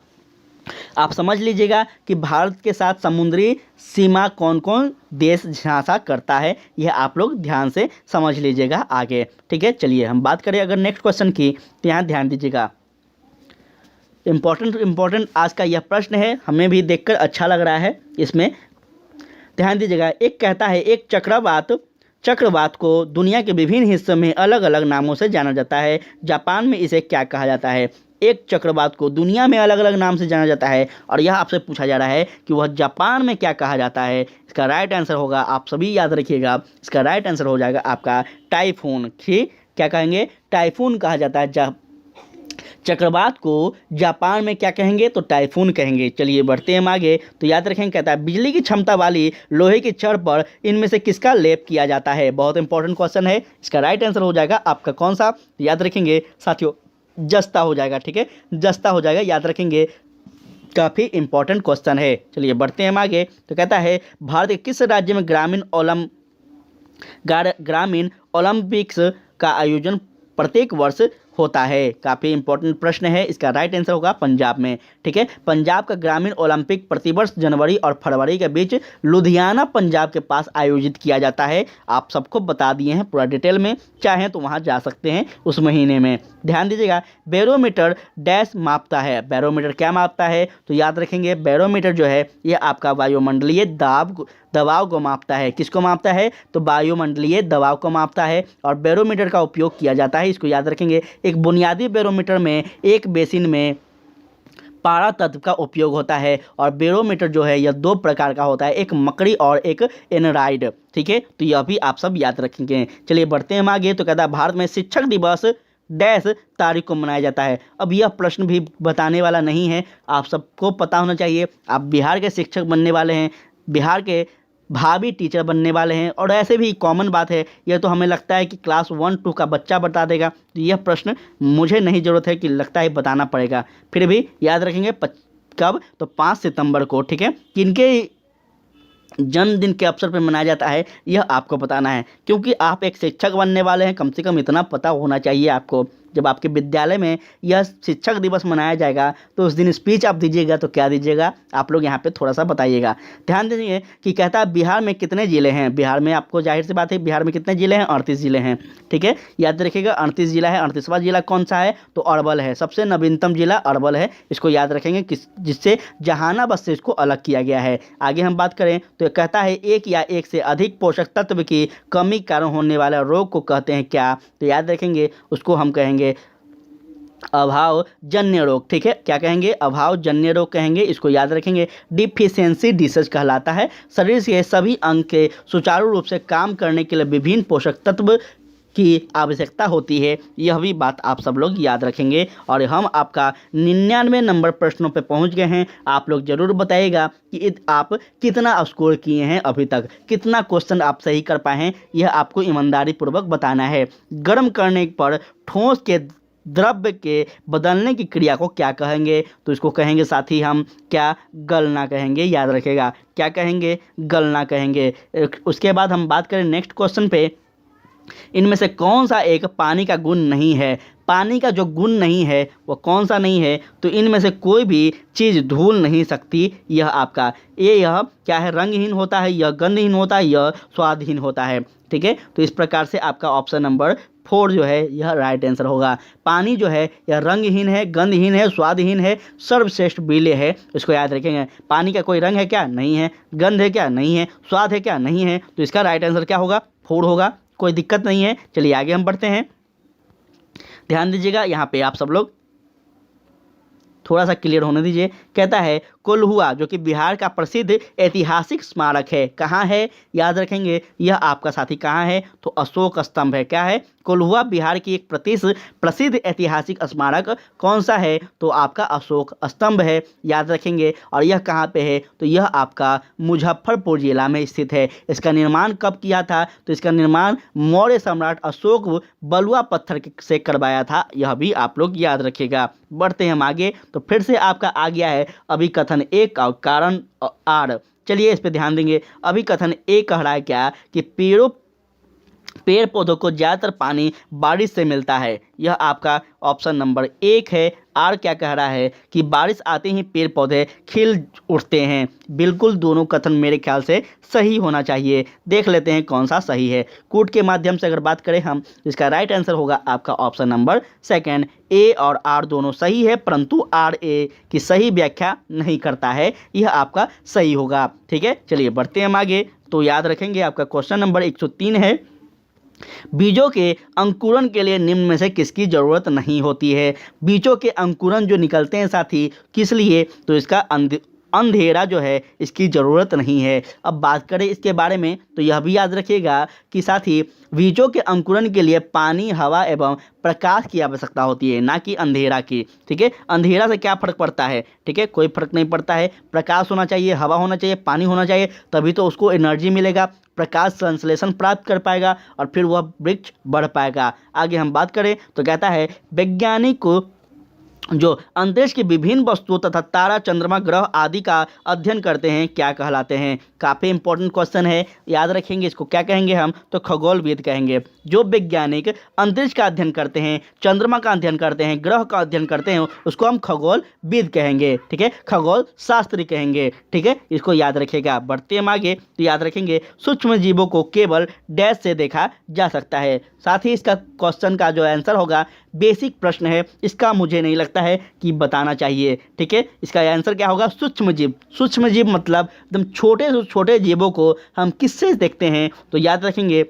आप समझ लीजिएगा कि भारत के साथ समुद्री सीमा कौन कौन देश झांसा करता है, यह आप लोग ध्यान से समझ लीजिएगा आगे। ठीक है, चलिए हम बात करें अगर नेक्स्ट क्वेश्चन की, तो यहाँ ध्यान दीजिएगा, इम्पोर्टेंट आज का यह प्रश्न है, हमें भी देखकर अच्छा लग रहा है। इसमें ध्यान दीजिएगा, एक कहता है एक चक्रवात को दुनिया के विभिन्न हिस्सों में अलग अलग नामों से जाना जाता है, जापान में इसे क्या कहा जाता है। एक चक्रवात को दुनिया में अलग अलग नाम से जाना जाता है और यह आपसे पूछा जा रहा है कि वह जापान में क्या कहा जाता है। इसका राइट आंसर होगा, आप सभी याद रखिएगा, इसका राइट आंसर हो जाएगा आपका टाइफून। ठीक, क्या कहेंगे, टाइफून कहा जाता है। चक्रवात को जापान में क्या कहेंगे, तो टाइफून कहेंगे। चलिए बढ़ते हैं हम आगे, तो याद रखेंगे, कहता है बिजली की क्षमता वाली लोहे की छड़ पर इनमें से किसका लेप किया जाता है। बहुत इंपॉर्टेंट क्वेश्चन है, इसका राइट आंसर हो जाएगा आपका कौन सा, तो याद रखेंगे साथियों जस्ता हो जाएगा। ठीक है, जस्ता हो जाएगा, याद रखेंगे, काफ़ी इंपॉर्टेंट क्वेश्चन है। चलिए बढ़ते हैं हम आगे, तो कहता है भारत के किस राज्य में ग्रामीण ओलंपिक्स का आयोजन प्रत्येक वर्ष होता है? काफ़ी इंपॉर्टेंट प्रश्न है, इसका राइट आंसर होगा पंजाब में। ठीक है, पंजाब का ग्रामीण ओलंपिक प्रतिवर्ष जनवरी और फरवरी के बीच लुधियाना पंजाब के पास आयोजित किया जाता है। आप सबको बता दिए हैं पूरा डिटेल में, चाहें तो वहां जा सकते हैं उस महीने में। ध्यान दीजिएगा, बैरोमीटर डैश मापता है। बैरोमीटर क्या मापता है? तो याद रखेंगे, बैरोमीटर जो है ये आपका वायुमंडलीय दबाव को मापता है। किसको मापता है? तो वायुमंडलीय दबाव को मापता है और बैरोमीटर का उपयोग किया जाता है। इसको याद रखेंगे, एक बुनियादी बैरोमीटर में एक बेसिन में पारा तत्व का उपयोग होता है और बैरोमीटर जो है यह दो प्रकार का होता है, एक मकड़ी और एक एनराइड। ठीक है, तो यह भी आप सब याद रखेंगे। चलिए बढ़ते हैं हम आगे। तो कहता है भारत में शिक्षक दिवस डैश तारीख को मनाया जाता है। अब यह प्रश्न भी बताने वाला नहीं है, आप सबको पता होना चाहिए। आप बिहार के शिक्षक बनने वाले हैं, बिहार के भावी टीचर बनने वाले हैं और ऐसे भी कॉमन बात है, यह तो हमें लगता है कि क्लास 1-2 का बच्चा बता देगा। तो यह प्रश्न मुझे नहीं ज़रूरत है कि लगता है बताना पड़ेगा, फिर भी याद रखेंगे। कब? तो 5 सितंबर को। ठीक है, किनके जन्मदिन के अवसर पर मनाया जाता है यह आपको बताना है, क्योंकि आप एक शिक्षक बनने वाले हैं। कम से कम इतना पता होना चाहिए आपको। जब आपके विद्यालय में यह शिक्षक दिवस मनाया जाएगा तो उस दिन स्पीच आप दीजिएगा तो क्या दीजिएगा, आप लोग यहाँ पे थोड़ा सा बताइएगा। ध्यान दीजिए कि कहता है बिहार में कितने ज़िले हैं। बिहार में आपको जाहिर सी बात है, बिहार में कितने ज़िले हैं? 38 ज़िले हैं। ठीक है, याद रखिएगा 38 जिला है। 38वां जिला कौन सा है? तो अरवल है। सबसे नवीनतम जिला अरवल है, इसको याद रखेंगे, जिससे जहानाबाद से इसको अलग किया गया है। आगे हम बात करें तो कहता है एक या एक से अधिक पोषक तत्व की कमी के कारण होने वाला रोग को कहते हैं क्या? तो याद रखेंगे, उसको हम कहेंगे अभाव जन्य रोग। ठीक है, क्या कहेंगे? अभाव जन्य रोग कहेंगे। इसको याद रखेंगे। डिफिशियंसी डिसीज कहलाता है। शरीर के सभी अंग के सुचारू रूप से काम करने के लिए विभिन्न पोषक तत्व की आवश्यकता होती है। यह भी बात आप सब लोग याद रखेंगे। और हम आपका 99 नंबर प्रश्नों पे पहुंच गए हैं। आप लोग जरूर बताइएगा कि आप कितना स्कोर किए हैं, अभी तक कितना क्वेश्चन आप सही कर पाए हैं, यह आपको ईमानदारी पूर्वक बताना है। गर्म करने पर ठोस के द्रव्य के बदलने की क्रिया को क्या कहेंगे? तो इसको कहेंगे साथी हम क्या? गलना कहेंगे। याद रखेगा, क्या कहेंगे? गलना कहेंगे। उसके बाद हम बात करें नेक्स्ट क्वेश्चन पे, इनमें से कौन सा एक पानी का गुण नहीं है? पानी का जो गुण नहीं है वो कौन सा नहीं है? तो इनमें से कोई भी चीज़ धुल नहीं सकती। यह आपका यह क्या है? रंगहीन होता है, यह गंधहीन होता है, यह स्वादहीन होता है। ठीक है, तो इस प्रकार से आपका ऑप्शन नंबर 4 जो है यह राइट आंसर होगा। पानी जो है यह रंगहीन है, गंधहीन है, स्वादहीन है, सर्वश्रेष्ठ विलेय है। इसको याद रखेंगे। पानी का कोई रंग है क्या? नहीं है। गंध है क्या? नहीं है। स्वाद है क्या? नहीं है। तो इसका राइट आंसर क्या होगा? 4 होगा। कोई दिक्कत नहीं है। चलिए आगे हम बढ़ते हैं। ध्यान दीजिएगा, यहाँ पे आप सब लोग थोड़ा सा क्लियर होने दीजिए। कहता है कोल्हुआ, जो कि बिहार का प्रसिद्ध ऐतिहासिक स्मारक है, कहाँ है? याद रखेंगे, यह आपका साथी कहाँ है? तो अशोक स्तंभ है। क्या है? कोल्हुआ बिहार की एक प्रसिद्ध ऐतिहासिक स्मारक कौन सा है? तो आपका अशोक स्तंभ है। याद रखेंगे। और यह कहाँ पे है? तो यह आपका मुजफ्फरपुर जिला में स्थित है। इसका निर्माण कब किया था? तो इसका निर्माण मौर्य सम्राट अशोक बलुआ पत्थर से करवाया था। यह भी आप लोग याद रखिएगा। बढ़ते हैं हम आगे। तो फिर से आपका आ गया है अभिकथन ए का कारण आर। चलिए इस पे ध्यान देंगे। अभिकथन ए कह रहा है क्या? कि पेड़ पौधों को ज़्यादातर पानी बारिश से मिलता है। यह आपका ऑप्शन नंबर 1 है। आर क्या कह रहा है? कि बारिश आते ही पेड़ पौधे खिल उठते हैं। बिल्कुल दोनों कथन मेरे ख्याल से सही होना चाहिए। देख लेते हैं कौन सा सही है। कूट के माध्यम से अगर बात करें हम, इसका राइट आंसर होगा आपका ऑप्शन नंबर 2। ए और आर दोनों सही है, परंतु आर ए की सही व्याख्या नहीं करता है। यह आपका सही होगा। ठीक है, चलिए बढ़ते हैं हम आगे। तो याद रखेंगे, आपका क्वेश्चन नंबर 103 है, बीजों के अंकुरण के लिए निम्न में से किसकी ज़रूरत नहीं होती है? बीजों के अंकुरण जो निकलते हैं साथी, किस लिए? तो इसका अंधेरा जो है इसकी ज़रूरत नहीं है। अब बात करें इसके बारे में तो यह भी याद रखिएगा कि साथी बीजों के अंकुरण के लिए पानी, हवा एवं प्रकाश की आवश्यकता होती है, ना कि अंधेरा की। ठीक है, अंधेरा से क्या फ़र्क पड़ता है? ठीक है, कोई फ़र्क नहीं पड़ता है। प्रकाश होना चाहिए, हवा होना चाहिए, पानी होना चाहिए, तभी तो उसको एनर्जी मिलेगा। प्रकाश संश्लेषण प्राप्त कर पाएगा और फिर वह वृक्ष बढ़ पाएगा। आगे हम बात करें तो कहता है वैज्ञानिक जो अंतरिक्ष की विभिन्न वस्तुओं तथा तारा, चंद्रमा, ग्रह आदि का अध्ययन करते हैं क्या कहलाते हैं। काफ़ी इंपॉर्टेंट क्वेश्चन है, याद रखेंगे। इसको क्या कहेंगे हम, तो खगोलविद कहेंगे। जो वैज्ञानिक अंतरिक्ष का अध्ययन करते हैं, चंद्रमा का अध्ययन करते हैं, ग्रह का अध्ययन करते हैं, उसको हम खगोलविद कहेंगे। ठीक है, खगोल शास्त्री कहेंगे। ठीक है, इसको याद रखिएगा। बढ़ते हम आगे तो याद रखेंगे सूक्ष्म जीवों को केवल डैश से देखा जा सकता है। साथ ही इसका क्वेश्चन का जो आंसर होगा, बेसिक प्रश्न है, इसका मुझे नहीं लगता है कि बताना चाहिए। ठीक है, इसका आंसर क्या होगा, सूक्ष्म जीव। सूक्ष्म जीव मतलब एकदम छोटे से छोटे जीवों को हम किससे देखते हैं, तो याद रखेंगे।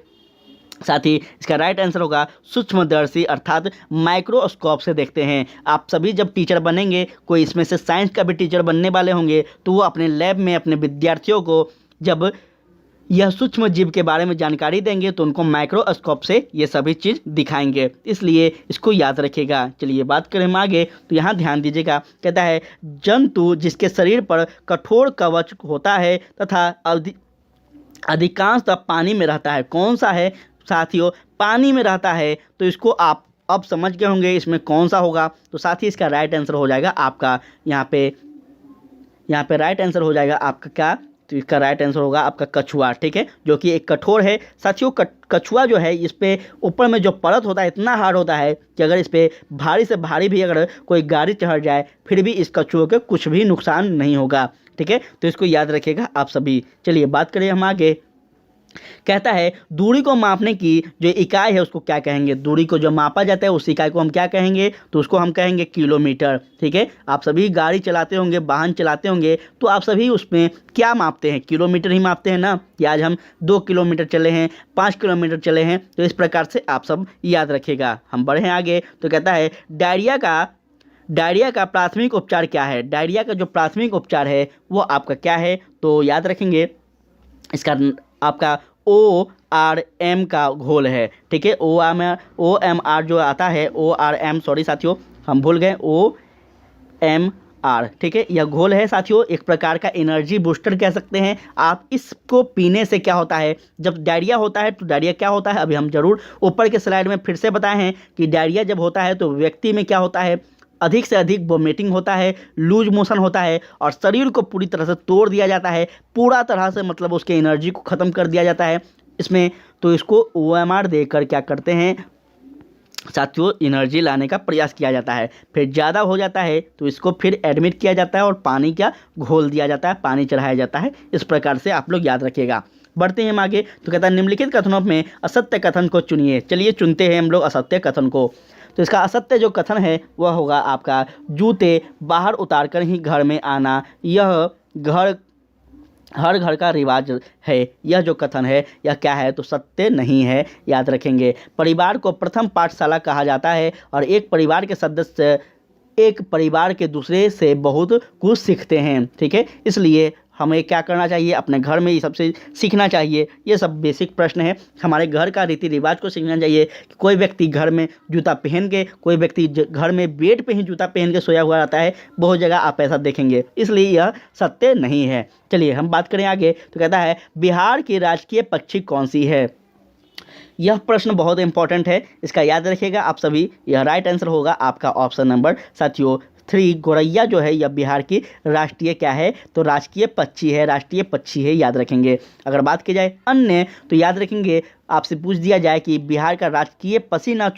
साथ ही इसका राइट आंसर होगा सूक्ष्मदर्शी, अर्थात माइक्रोस्कोप से देखते हैं। आप सभी जब टीचर बनेंगे, कोई इसमें से साइंस का भी टीचर बनने वाले होंगे, तो वो अपने लैब में अपने विद्यार्थियों को जब यह सूक्ष्म जीव के बारे में जानकारी देंगे तो उनको माइक्रोस्कोप से ये सभी चीज़ दिखाएंगे, इसलिए इसको याद रखिएगा। चलिए बात करें हम आगे, तो यहाँ ध्यान दीजिएगा। कहता है जंतु जिसके शरीर पर कठोर कवच होता है तथा अधिकांशतः पानी में रहता है। कौन सा है साथियों, पानी में रहता है। तो इसको आप अब समझ गए होंगे इसमें कौन सा होगा। तो साथ ही इसका राइट आंसर हो जाएगा आपका यहाँ पे राइट आंसर हो जाएगा आपका क्या, तो इसका राइट आंसर होगा आपका कछुआ। ठीक है, जो कि एक कठोर है साथियों। कछुआ जो है, इस पे ऊपर में जो परत होता है इतना हार्ड होता है कि अगर इस पे भारी से भारी भी अगर कोई गाड़ी चढ़ जाए, फिर भी इस कछुए के कुछ भी नुकसान नहीं होगा। ठीक है, तो इसको याद रखिएगा आप सभी। चलिए बात करें हम आगे। कहता है दूरी को मापने की जो इकाई है उसको क्या कहेंगे। दूरी को जो मापा जाता है उस इकाई को हम क्या कहेंगे, तो उसको हम कहेंगे किलोमीटर। ठीक है, आप सभी गाड़ी चलाते होंगे, वाहन चलाते होंगे, तो आप सभी उसमें क्या मापते हैं, किलोमीटर ही मापते हैं ना, कि आज हम 2 किलोमीटर चले हैं, 5 किलोमीटर चले हैं। तो इस प्रकार से आप सब याद रखिएगा। हम बढ़े आगे, तो कहता है डायरिया का प्राथमिक उपचार क्या है। डायरिया का जो प्राथमिक उपचार है वो आपका क्या है, तो याद रखेंगे इसका आपका ORM का घोल है। ठीक है, OMR जो आता है, ORM, सॉरी साथियों हम भूल गए, OMR। ठीक है, यह घोल है साथियों, एक प्रकार का एनर्जी बूस्टर कह सकते हैं आप। इसको पीने से क्या होता है, जब डायरिया होता है तो डायरिया क्या होता है, अभी हम जरूर ऊपर के स्लाइड में फिर से बताए हैं कि डायरिया जब होता है तो व्यक्ति में क्या होता है, अधिक से अधिक वोमिटिंग होता है, लूज मोशन होता है और शरीर को पूरी तरह से तोड़ दिया जाता है, पूरा तरह से मतलब उसके एनर्जी को ख़त्म कर दिया जाता है इसमें। तो इसको OMR देकर क्या करते हैं साथियों, एनर्जी लाने का प्रयास किया जाता है। फिर ज़्यादा हो जाता है तो इसको फिर एडमिट किया जाता है और पानी क्या घोल दिया जाता है, पानी चढ़ाया जाता है। इस प्रकार से आप लोग याद रखिएगा। बढ़ते हैं हम आगे, तो कहता है निम्नलिखित कथनों में असत्य कथन को चुनिए। चलिए चुनते हैं हम लोग असत्य कथन को। तो इसका असत्य जो कथन है वह होगा आपका जूते बाहर उतार कर ही घर में आना, यह हर घर का रिवाज है। यह जो कथन है यह क्या है, तो सत्य नहीं है, याद रखेंगे। परिवार को प्रथम पाठशाला कहा जाता है और एक परिवार के सदस्य एक परिवार के दूसरे से बहुत कुछ सीखते हैं। ठीक है, इसलिए हमें क्या करना चाहिए, अपने घर में ये सबसे सीखना चाहिए। ये सब बेसिक प्रश्न है, हमारे घर का रीति रिवाज को सीखना चाहिए। कि कोई व्यक्ति घर में जूता पहन के, कोई व्यक्ति घर में बेड पे ही जूता पहन के सोया हुआ रहता है, बहुत जगह आप ऐसा देखेंगे, इसलिए यह सत्य नहीं है। चलिए हम बात करें आगे, तो कहता है बिहार की राजकीय पक्षी कौन सी है। यह प्रश्न बहुत इंपॉर्टेंट है, इसका याद रखिएगा आप सभी। यह राइट आंसर होगा आपका ऑप्शन नंबर साथियों 3, गौरैया जो है यह बिहार की राष्ट्रीय क्या है, तो राजकीय पक्षी है, राष्ट्रीय पक्षी है, याद रखेंगे। अगर बात की जाए अन्य, तो याद रखेंगे आपसे पूछ दिया जाए कि बिहार का राजकीय पक्षी ना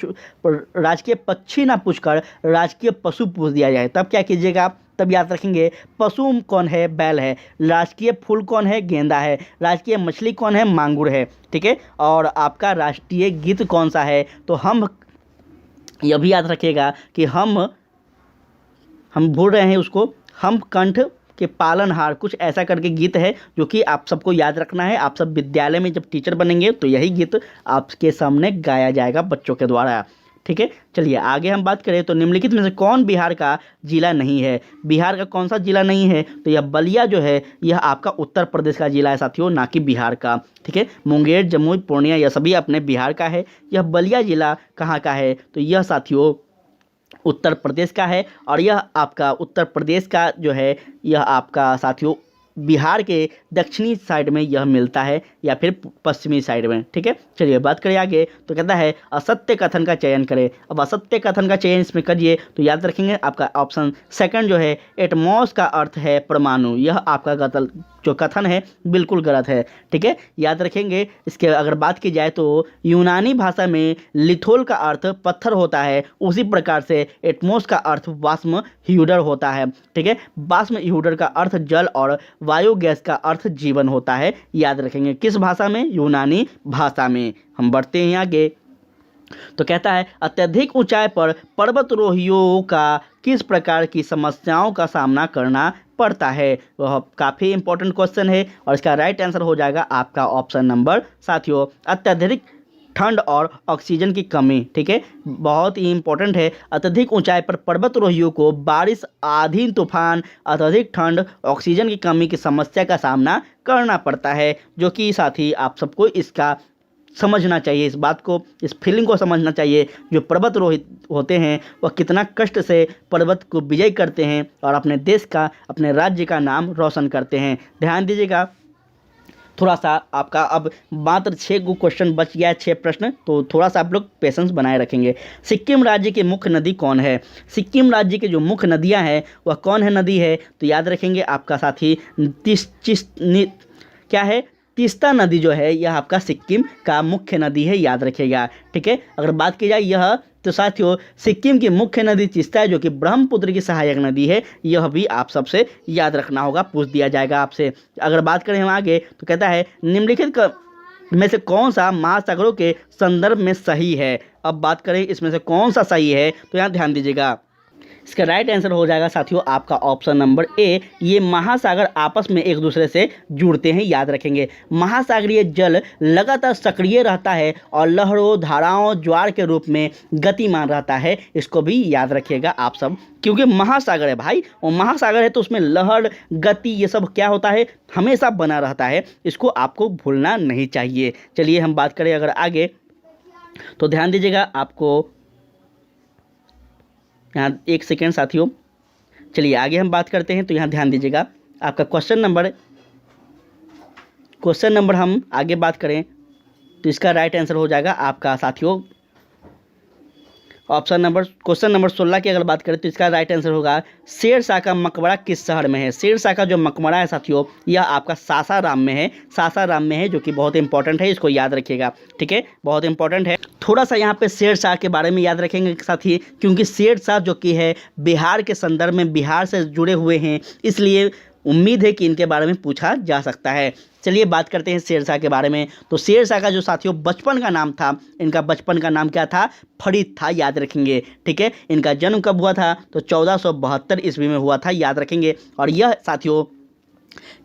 पूछकर राजकीय पशु पूछ दिया जाए, तब क्या कीजिएगा आप, तब याद रखेंगे पशु कौन है, बैल है। राजकीय फूल कौन है, गेंदा है। राजकीय मछली कौन है, मांगुर है। ठीक है, और आपका राष्ट्रीय गीत कौन सा है, तो हम यह भी याद रखिएगा कि हम भूल रहे हैं उसको, हम कंठ के पालनहार, कुछ ऐसा करके गीत है जो कि आप सबको याद रखना है। आप सब विद्यालय में जब टीचर बनेंगे तो यही गीत आपके सामने गाया जाएगा बच्चों के द्वारा। ठीक है, चलिए आगे हम बात करें, तो निम्नलिखित में से कौन बिहार का जिला नहीं है। बिहार का कौन सा जिला नहीं है, तो यह बलिया जो है यह आपका उत्तर प्रदेश का जिला है साथियों, ना कि बिहार का। ठीक है, मुंगेर, जमुई, पूर्णिया यह सभी अपने बिहार का है। यह बलिया जिला कहाँ का है, तो यह साथियों उत्तर प्रदेश का है। और यह आपका उत्तर प्रदेश का जो है यह आपका साथियों बिहार के दक्षिणी साइड में यह मिलता है या फिर पश्चिमी साइड में। ठीक है, चलिए बात करें आगे। तो कहता है असत्य कथन का चयन करें। अब असत्य कथन का चयन इसमें करिए तो याद रखेंगे आपका ऑप्शन सेकंड जो है एटमॉस का अर्थ है परमाणु, यह आपका गलत जो कथन है बिल्कुल गलत है। ठीक है, याद रखेंगे। इसके अगर बात की जाए तो यूनानी भाषा में लिथोल का अर्थ पत्थर होता है, उसी प्रकार से एटमॉस का अर्थ वाष्म ह्यूडर होता है। ठीक है, वाष्म ह्यूडर का अर्थ जल और वायु गैस का अर्थ जीवन होता है। याद रखेंगे किस भाषा में? यूनानी भाषा में। हम बढ़ते हैं आगे। तो कहता है अत्यधिक ऊंचाई पर पर्वतारोहियों का किस प्रकार की समस्याओं का सामना करना पड़ता है? वह काफ़ी इंपॉर्टेंट क्वेश्चन है और इसका राइट आंसर हो जाएगा आपका ऑप्शन नंबर साथियों अत्यधिक ठंड और ऑक्सीजन की कमी। ठीक है, बहुत ही इंपॉर्टेंट है। अत्यधिक ऊंचाई पर पर्वतारोहियों को बारिश, आंधी, तूफान, अत्यधिक ठंड, ऑक्सीजन की कमी की समस्या का सामना करना पड़ता है, जो कि साथी आप सबको इसका समझना चाहिए, इस बात को, इस फीलिंग को समझना चाहिए। जो पर्वतारोही होते हैं वह कितना कष्ट से पर्वत को विजय करते हैं और अपने देश का, अपने राज्य का नाम रोशन करते हैं। ध्यान दीजिएगा। थोड़ा सा आपका अब मात्र 6 क्वेश्चन बच गया है, 6 प्रश्न, तो थोड़ा सा आप लोग पेशेंस बनाए रखेंगे। सिक्किम राज्य की मुख्य नदी कौन है? सिक्किम राज्य की जो मुख्य नदियां हैं वह कौन है नदी है? तो याद रखेंगे आपका साथी क्या है? तीस्ता नदी जो है यह आपका सिक्किम का मुख्य नदी है, याद रखिएगा। ठीक है, अगर बात की जाए यह तो साथियों सिक्किम की मुख्य नदी तीस्ता है, जो कि ब्रह्मपुत्र की सहायक नदी है। यह भी आप सबसे याद रखना होगा, पूछ दिया जाएगा आपसे। अगर बात करें हम आगे तो कहता है निम्नलिखित में से कौन सा महासागरों के संदर्भ में सही है? अब बात करें इसमें से कौन सा सही है तो यहाँ ध्यान दीजिएगा। इसका राइट आंसर हो जाएगा साथियों आपका ऑप्शन नंबर ए। ये महासागर आपस में एक दूसरे से जुड़ते हैं, याद रखेंगे। महासागरीय जल लगातार सक्रिय रहता है और लहरों, धाराओं, ज्वार के रूप में गतिमान रहता है। इसको भी याद रखिएगा आप सब, क्योंकि महासागर है भाई, और महासागर है तो उसमें लहर, गति, ये सब क्या होता है? हमेशा बना रहता है। इसको आपको भूलना नहीं चाहिए। चलिए हम बात करें अगर आगे तो ध्यान दीजिएगा। आपको यहाँ एक सेकेंड साथियों, चलिए आगे हम बात करते हैं। तो यहाँ ध्यान दीजिएगा आपका क्वेश्चन नंबर हम आगे बात करें तो इसका राइट आंसर हो जाएगा आपका साथियों क्वेश्चन नंबर 16 की अगर बात करें तो इसका राइट आंसर होगा शेरशाह का मकबरा किस शहर में है? शेरशाह का जो मकबरा है साथियों यह आपका सासाराम में है, सासाराम में है, जो कि बहुत इंपॉर्टेंट है, इसको याद रखिएगा। ठीक है, बहुत इंपॉर्टेंट है। थोड़ा सा यहाँ पे शेरशाह के बारे में याद रखेंगे साथी, क्योंकि शेरशाह जो कि है बिहार के संदर्भ में, बिहार से जुड़े हुए हैं, इसलिए उम्मीद है कि इनके बारे में पूछा जा सकता है। चलिए बात करते हैं शेरशाह के बारे में। तो शेरशाह का जो साथियों बचपन का नाम था, इनका बचपन का नाम क्या था? फरीद था, याद रखेंगे। ठीक है, इनका जन्म कब हुआ था? तो 1472 ईस्वी में हुआ था, याद रखेंगे। और यह साथियों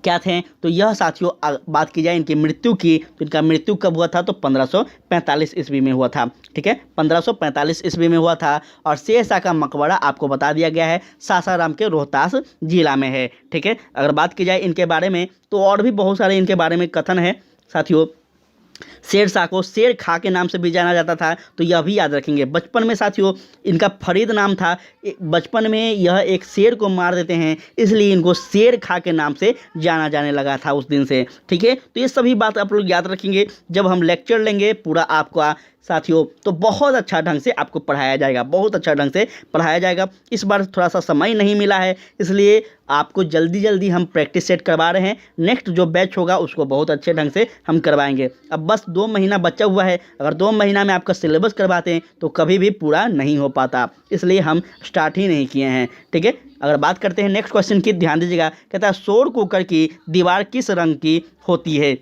क्या थे? तो यह साथियों बात की जाए इनकी मृत्यु की तो इनका मृत्यु कब हुआ था? तो 1545 ईस्वी में हुआ था। ठीक है, 1545 ईस्वी में हुआ था। और शेरशाह का मकबरा आपको बता दिया गया है सासाराम के रोहतास जिला में है। ठीक है, अगर बात की जाए इनके बारे में तो और भी बहुत सारे इनके बारे में कथन है साथियों। शेरशाह को शेर खां के नाम से भी जाना जाता था, तो यह भी याद रखेंगे। बचपन में साथियों इनका फरीद नाम था, बचपन में यह एक शेर को मार देते हैं, इसलिए इनको शेर खां के नाम से जाना जाने लगा था उस दिन से। ठीक है, तो ये सभी बात आप लोग याद रखेंगे। जब हम लेक्चर लेंगे पूरा आपका साथियों तो बहुत अच्छा ढंग से आपको पढ़ाया जाएगा, बहुत अच्छा ढंग से पढ़ाया जाएगा। इस बार थोड़ा सा समय नहीं मिला है, इसलिए आपको जल्दी जल्दी हम प्रैक्टिस सेट करवा रहे हैं। नेक्स्ट जो बैच होगा उसको बहुत अच्छे ढंग से हम करवाएंगे। अब बस 2 महीना बचा हुआ है, अगर 2 महीना में आपका सिलेबस करवाते हैं तो कभी भी पूरा नहीं हो पाता, इसलिए हम स्टार्ट ही नहीं किए हैं। ठीक है, अगर बात करते हैं नेक्स्ट क्वेश्चन की, ध्यान दीजिएगा। कहता है सौर कुकर की दीवार किस रंग की होती है?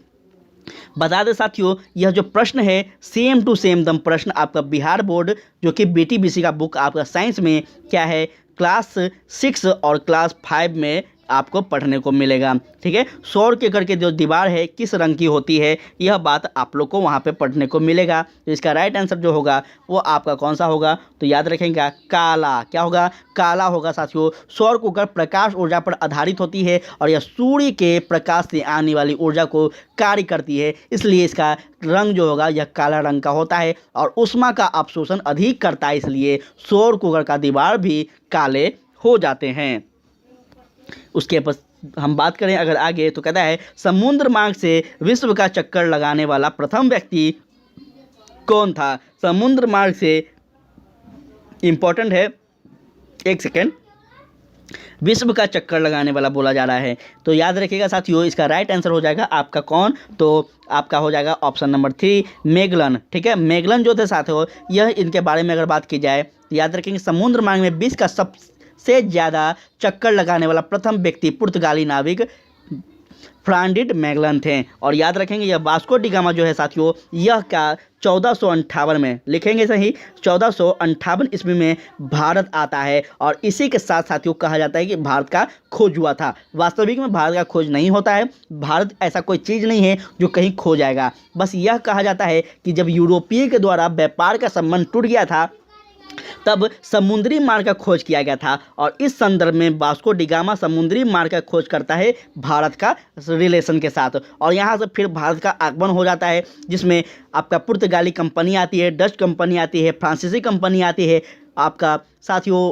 बता दें साथियों यह जो प्रश्न है सेम टू सेम दम प्रश्न आपका बिहार बोर्ड जो कि BTBC का बुक आपका साइंस में क्या है क्लास 6 और क्लास 5 में आपको पढ़ने को मिलेगा। ठीक है, सौर के करके जो दीवार है किस रंग की होती है, यह बात आप लोग को वहाँ पे पढ़ने को मिलेगा। तो इसका राइट आंसर जो होगा वो आपका कौन सा होगा? तो याद रखेंगे काला। क्या होगा? काला होगा साथियों। सौर कुकर प्रकाश ऊर्जा पर आधारित होती है और यह सूर्य के प्रकाश से आने वाली ऊर्जा को कार्य करती है, इसलिए इसका रंग जो होगा यह काला रंग का होता है और ऊष्मा का अवशोषण अधिक करता है, इसलिए सौर कुकर का दीवार भी काले हो जाते हैं। उसके हम बात करें अगर आगे तो कहता है समुद्र मार्ग से विश्व का चक्कर लगाने वाला प्रथम व्यक्ति कौन था। समुद्र मार्ग से इंपॉर्टेंट है, एक सेकेंड, विश्व का चक्कर लगाने वाला बोला जा रहा है। तो याद रखिएगा साथियों, इसका राइट आंसर हो जाएगा आपका कौन, तो आपका हो जाएगा ऑप्शन नंबर 3 मैगलन। ठीक है, मैगलन जो थे साथियों, यह इनके बारे में अगर बात की जाए तो याद रखेंगे समुद्र मार्ग में विश्व का सबसे ज़्यादा चक्कर लगाने वाला प्रथम व्यक्ति पुर्तगाली नाविक फ्रांडिड मैगलन थे। और याद रखेंगे यह वास्को डी गामा जो है साथियों, यह का 1458 में, लिखेंगे सही, 1458 ईस्वी में भारत आता है। और इसी के साथ साथियों कहा जाता है कि भारत का खोज हुआ था। वास्तविक में भारत का खोज नहीं होता है, भारत ऐसा कोई चीज़ नहीं है जो कहीं खो जाएगा। बस यह कहा जाता है कि जब यूरोपीय के द्वारा व्यापार का संबंध टूट गया था तब समुद्री मार्ग का खोज किया गया था। और इस संदर्भ में वास्को डी गामा समुद्री मार्ग का खोज करता है भारत का रिलेशन के साथ। और यहाँ से फिर भारत का आगमन हो जाता है, जिसमें आपका पुर्तगाली कंपनी आती है, डच कंपनी आती है, फ्रांसीसी कंपनी आती है, आपका साथियों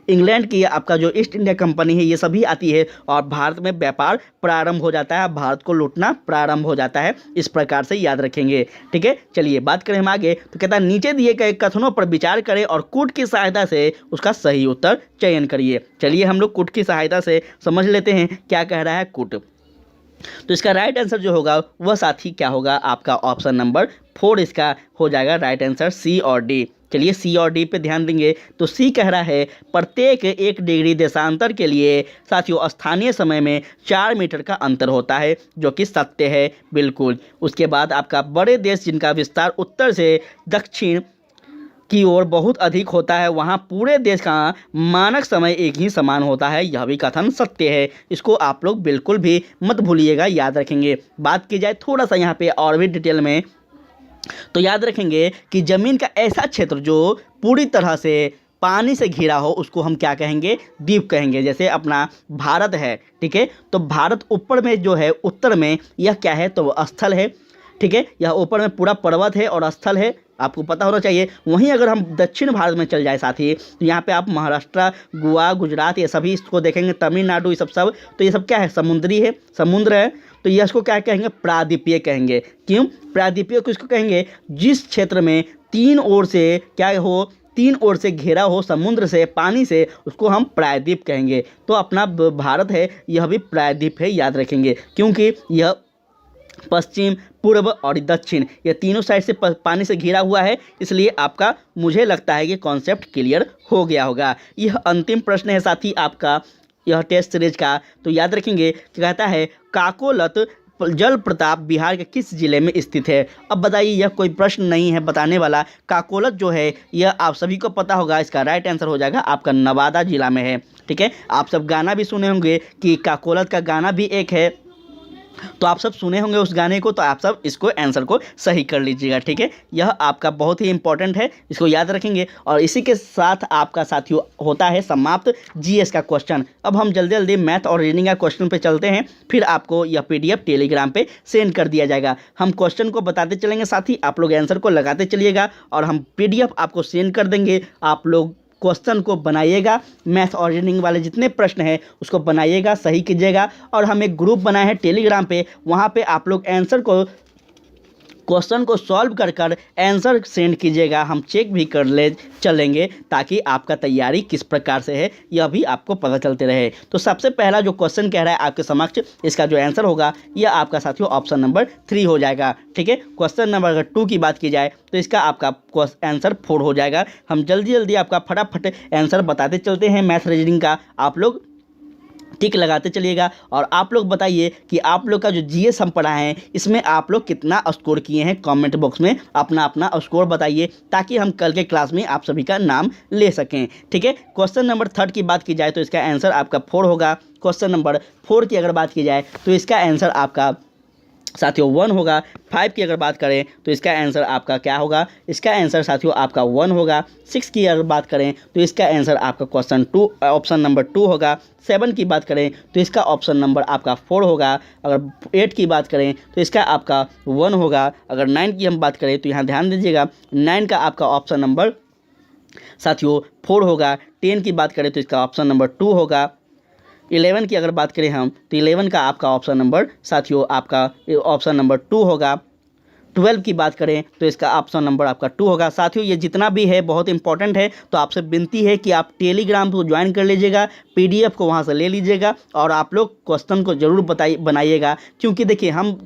इंग्लैंड की आपका जो ईस्ट इंडिया कंपनी है, ये सभी आती है और भारत में व्यापार प्रारंभ हो जाता है, भारत को लूटना प्रारंभ हो जाता है। इस प्रकार से याद रखेंगे। ठीक है, चलिए बात करें हम आगे तो कहता है नीचे दिए गए कथनों पर विचार करें और कूट की सहायता से उसका सही उत्तर चयन करिए। चलिए हम लोग कूट की सहायता से समझ लेते हैं क्या कह रहा है कूट। तो इसका राइट आंसर जो होगा वह साथी क्या होगा, आपका ऑप्शन नंबर 4 इसका हो जाएगा राइट आंसर, सी और डी। चलिए सी और डी पे ध्यान देंगे तो सी कह रहा है प्रत्येक 1 डिग्री देशांतर के लिए साथियों स्थानीय समय में 4 मीटर का अंतर होता है, जो कि सत्य है बिल्कुल। उसके बाद आपका बड़े देश जिनका विस्तार उत्तर से दक्षिण की ओर बहुत अधिक होता है, वहाँ पूरे देश का मानक समय एक ही समान होता है, यह भी कथन सत्य है। इसको आप लोग बिल्कुल भी मत भूलिएगा, याद रखेंगे। बात की जाए थोड़ा सा यहाँ पे और भी डिटेल में तो याद रखेंगे कि ज़मीन का ऐसा क्षेत्र जो पूरी तरह से पानी से घिरा हो उसको हम क्या कहेंगे, द्वीप कहेंगे। जैसे अपना भारत है, ठीक है, तो भारत ऊपर में जो है उत्तर में यह क्या है, तो स्थल है। ठीक है, यह ऊपर में पूरा पर्वत है और स्थल है, आपको पता होना चाहिए। वहीं अगर हम दक्षिण भारत में चल जाए साथी तो यहाँ पे आप महाराष्ट्र, गोवा, गुजरात ये सभी इसको देखेंगे, तमिलनाडु ये सब तो ये सब क्या है, समुद्री है, समुद्र है। तो ये इसको क्या कहेंगे, प्रायद्वीपीय कहेंगे। क्यों प्रायद्वीपीय को इसको कहेंगे, जिस क्षेत्र में 3 ओर से क्या हो, 3 ओर से घेरा हो समुद्र से, पानी से, उसको हम प्रायद्वीप कहेंगे। तो अपना भारत है यह भी प्रायद्वीप है, याद रखेंगे, क्योंकि यह पश्चिम, पूर्व और दक्षिण ये तीनों साइड से पानी से घिरा हुआ है, इसलिए आपका मुझे लगता है कि कॉन्सेप्ट क्लियर हो गया होगा। यह अंतिम प्रश्न है साथी आपका यह टेस्ट सीरीज का। तो याद रखेंगे कि कहता है काकोलत जल प्रताप बिहार के किस जिले में स्थित है। अब बताइए, यह कोई प्रश्न नहीं है बताने वाला। काकोलत जो है यह आप सभी को पता होगा, इसका राइट आंसर हो जाएगा आपका नवादा जिला में है। ठीक है, आप सब गाना भी सुने होंगे कि काकोलत का गाना भी एक है, तो आप सब सुने होंगे उस गाने को, तो आप सब इसको आंसर को सही कर लीजिएगा। ठीक है, यह आपका बहुत ही इंपॉर्टेंट है, इसको याद रखेंगे। और इसी के साथ आपका साथियों होता है समाप्त जीएस का क्वेश्चन। अब हम जल्दी जल्दी मैथ और रीडिंग का क्वेश्चन पे चलते हैं, फिर आपको यह पीडीएफ टेलीग्राम पे सेंड कर दिया जाएगा। हम क्वेश्चन को बताते चलेंगे साथी, आप लोग आंसर को लगाते चलिएगा और हम पीडीएफ आपको सेंड कर देंगे। आप लोग क्वेश्चन को बनाइएगा, मैथ और रीजनिंग वाले जितने प्रश्न हैं उसको बनाइएगा, सही कीजिएगा। और हम एक ग्रुप बनाए हैं टेलीग्राम पे, वहाँ पे आप लोग आंसर को, क्वेश्चन को सॉल्व कर कर आंसर सेंड कीजिएगा, हम चेक भी कर ले चलेंगे, ताकि आपका तैयारी किस प्रकार से है यह भी आपको पता चलते रहे। तो सबसे पहला जो क्वेश्चन कह रहा है आपके समक्ष, इसका जो आंसर होगा यह आपका साथियों ऑप्शन नंबर 3 हो जाएगा। ठीक है, क्वेश्चन नंबर अगर 2 की बात की जाए तो इसका आपका आंसर 4 हो जाएगा। हम जल्दी जल्दी आपका फटाफट आंसर बताते चलते हैं मैथ रीजनिंग का, आप लोग टिक लगाते चलिएगा। और आप लोग बताइए कि आप लोग का जो जीएस हम पढ़ा है इसमें आप लोग कितना स्कोर किए हैं, कमेंट बॉक्स में अपना अपना स्कोर बताइए, ताकि हम कल के क्लास में आप सभी का नाम ले सकें। ठीक है, क्वेश्चन नंबर 3 की बात की जाए तो इसका आंसर आपका 4 होगा। क्वेश्चन नंबर 4 की अगर बात की जाए तो इसका आंसर आपका साथियों 1 होगा। 5 की अगर बात करें तो इसका आंसर आपका क्या होगा, इसका आंसर साथियों आपका 1 होगा। 6 की अगर बात करें तो इसका आंसर आपका ऑप्शन नंबर 2 होगा। 7 की बात करें तो इसका ऑप्शन नंबर आपका 4 होगा। अगर 8 की बात करें तो इसका आपका 1 होगा। अगर 9 की हम बात करें तो यहाँ ध्यान दीजिएगा, 9 का आपका ऑप्शन नंबर साथियों 4 होगा। 10 की बात करें तो इसका ऑप्शन नंबर 2 होगा। 11 की अगर बात करें हम तो 11 का आपका ऑप्शन नंबर साथियों आपका ऑप्शन नंबर 2 होगा। 12 की बात करें तो इसका ऑप्शन नंबर आपका 2 होगा। साथियों ये जितना भी है बहुत इंपॉर्टेंट है, तो आपसे विनती है कि आप टेलीग्राम को ज्वाइन कर लीजिएगा, पीडीएफ को वहाँ से ले लीजिएगा और आप लोग क्वेश्चन को ज़रूर बनाइएगा। क्योंकि देखिए हम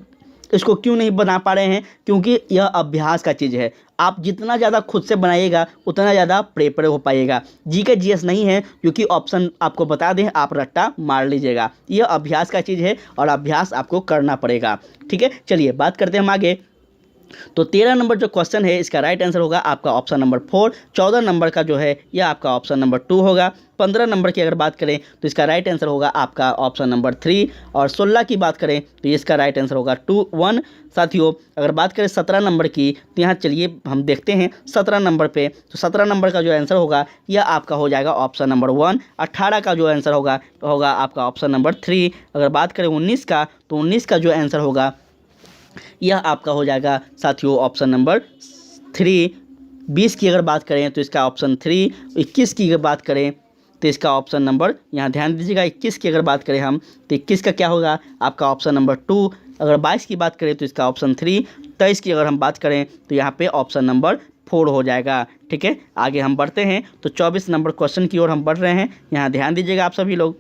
इसको क्यों नहीं बना पा रहे हैं, क्योंकि यह अभ्यास का चीज़ है। आप जितना ज़्यादा खुद से बनाइएगा उतना ज़्यादा प्रेपर हो पाइएगा। जी के जीएस नहीं है, क्योंकि ऑप्शन आपको बता दें आप रट्टा मार लीजिएगा। यह अभ्यास का चीज़ है और अभ्यास आपको करना पड़ेगा। ठीक है, चलिए बात करते हैं हम आगे। तो 13 नंबर जो क्वेश्चन है इसका राइट आंसर होगा आपका ऑप्शन नंबर 4। 14 नंबर का जो है यह आपका ऑप्शन नंबर 2 होगा। 15 नंबर की अगर बात करें तो इसका राइट आंसर होगा आपका ऑप्शन नंबर 3। और 16 की बात करें तो इसका राइट आंसर होगा 1। साथियों अगर बात करें 17 नंबर की, तो यहाँ चलिए हम देखते हैं 17 नंबर पे। तो 17 नंबर का जो आंसर होगा यह आपका हो जाएगा ऑप्शन नंबर 1। 18 का जो आंसर होगा आपका ऑप्शन नंबर 3। अगर बात करें 19 का, तो 19 का जो आंसर होगा यह आपका हो जाएगा साथियों ऑप्शन नंबर 3। 20 की अगर बात करें तो इसका ऑप्शन 3। 21 की अगर बात करें तो इसका ऑप्शन नंबर, यहाँ ध्यान दीजिएगा, 21 की अगर बात करें हम तो 21 का क्या होगा आपका ऑप्शन नंबर 2। अगर 22 की बात करें तो इसका ऑप्शन 3। 23 की अगर हम बात करें तो यहाँ पे ऑप्शन नंबर 4 हो जाएगा। ठीक है, आगे हम बढ़ते हैं तो 24 नंबर क्वेश्चन की ओर हम बढ़ रहे हैं। यहाँ ध्यान दीजिएगा आप सभी लोग,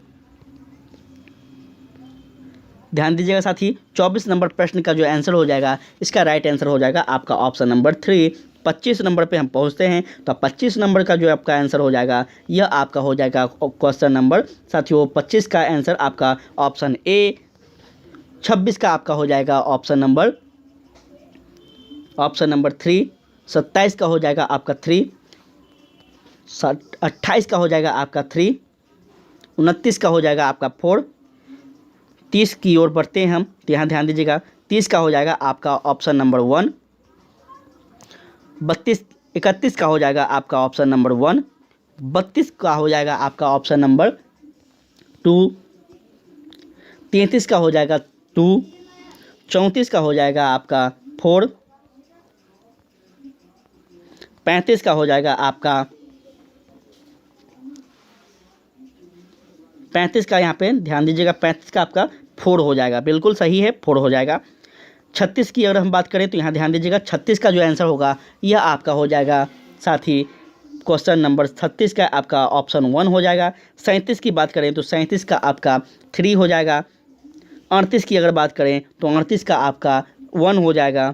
ध्यान दीजिएगा साथी। 24 नंबर प्रश्न का जो आंसर हो जाएगा इसका राइट आंसर हो जाएगा आपका ऑप्शन नंबर 3। 25 नंबर पे हम पहुंचते हैं तो 25 नंबर का जो आपका आंसर हो जाएगा यह आपका हो जाएगा क्वेश्चन नंबर साथियों 25 का आंसर आपका ऑप्शन ए। 26 का आपका हो जाएगा ऑप्शन नंबर 3। 27 का हो जाएगा आपका 3। 28 का हो जाएगा आपका 3। 29 का हो जाएगा आपका 4। 30 की ओर बढ़ते हैं हम तो यहाँ ध्यान दीजिएगा, 30 का हो जाएगा आपका ऑप्शन नंबर 1। 31 का हो जाएगा आपका ऑप्शन नंबर 1। 32 का हो जाएगा आपका ऑप्शन नंबर 2। 33 का हो जाएगा 2। 34 का हो जाएगा आपका 4। 35 का हो जाएगा आपका 35 का, यहाँ पे ध्यान दीजिएगा, 35 का आपका 4 हो जाएगा, बिल्कुल सही है 4 हो जाएगा। 36 की अगर हम बात करें तो यहाँ ध्यान दीजिएगा, 36 का जो आंसर होगा यह आपका हो जाएगा साथी क्वेश्चन नंबर 36 का आपका ऑप्शन 1 हो जाएगा। 37 की बात करें तो 37 का आपका 3 हो जाएगा। 38 की अगर बात करें तो 38 का आपका 1 हो जाएगा।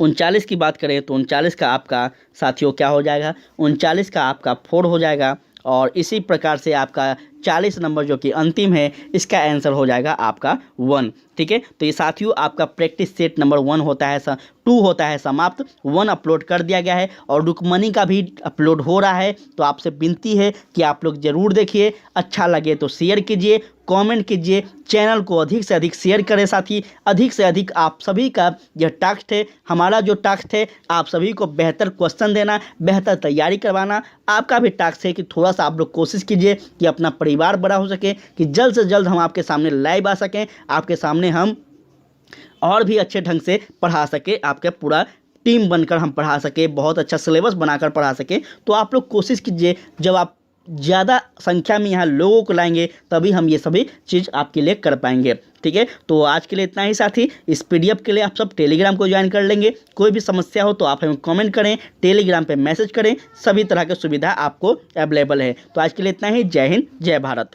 39 की बात करें तो 39 का आपका साथियों क्या हो जाएगा, 39 का आपका 4 हो जाएगा। और इसी प्रकार से आपका 40 नंबर जो कि अंतिम है इसका आंसर हो जाएगा आपका 1। ठीक है, तो ये साथियों आपका प्रैक्टिस सेट नंबर 1 होता है 2 होता है समाप्त। 1 अपलोड कर दिया गया है और रुकमनी का भी अपलोड हो रहा है। तो आपसे विनती है कि आप लोग ज़रूर देखिए, अच्छा लगे तो शेयर कीजिए, कमेंट कीजिए, चैनल को अधिक से अधिक शेयर करें साथी। अधिक से अधिक आप सभी का यह टास्क है, हमारा जो टास्क है आप सभी को बेहतर क्वेश्चन देना, बेहतर तैयारी करवाना। आपका भी टास्क है कि थोड़ा सा आप लोग कोशिश कीजिए कि अपना परिवार बड़ा हो सके, कि जल्द से जल्द हम आपके सामने लाइव आ सकें, आपके सामने हम और भी अच्छे ढंग से पढ़ा सके, आपके पूरा टीम बनकर हम पढ़ा सके, बहुत अच्छा सिलेबस बनाकर पढ़ा सके। तो आप लोग कोशिश कीजिए, जब आप ज़्यादा संख्या में यहाँ लोगों को लाएंगे तभी हम ये सभी चीज़ आपके लिए कर पाएंगे। ठीक है, तो आज के लिए इतना ही साथी। इस पीडीएफ के लिए आप सब टेलीग्राम को ज्वाइन कर लेंगे। कोई भी समस्या हो तो आप हमें कमेंट करें, टेलीग्राम पे मैसेज करें, सभी तरह की सुविधा आपको अवेलेबल है। तो आज के लिए इतना ही। जय हिंद, जय भारत।